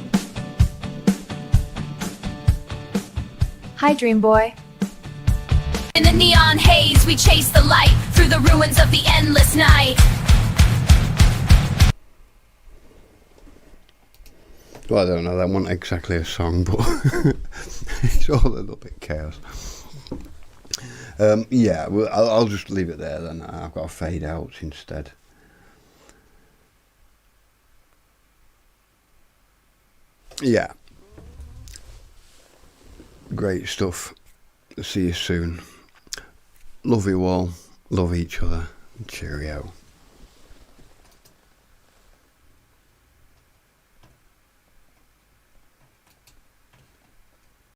Hi, Dream Boy. In the neon haze, we chase the light through the ruins of the endless night. Well, I don't know, that wasn't exactly a song, but it's all a little bit chaos. Yeah, well, I'll just leave it there then. I've got to fade out instead. Yeah. Great stuff. See you soon. Love you all. Love each other. Cheerio.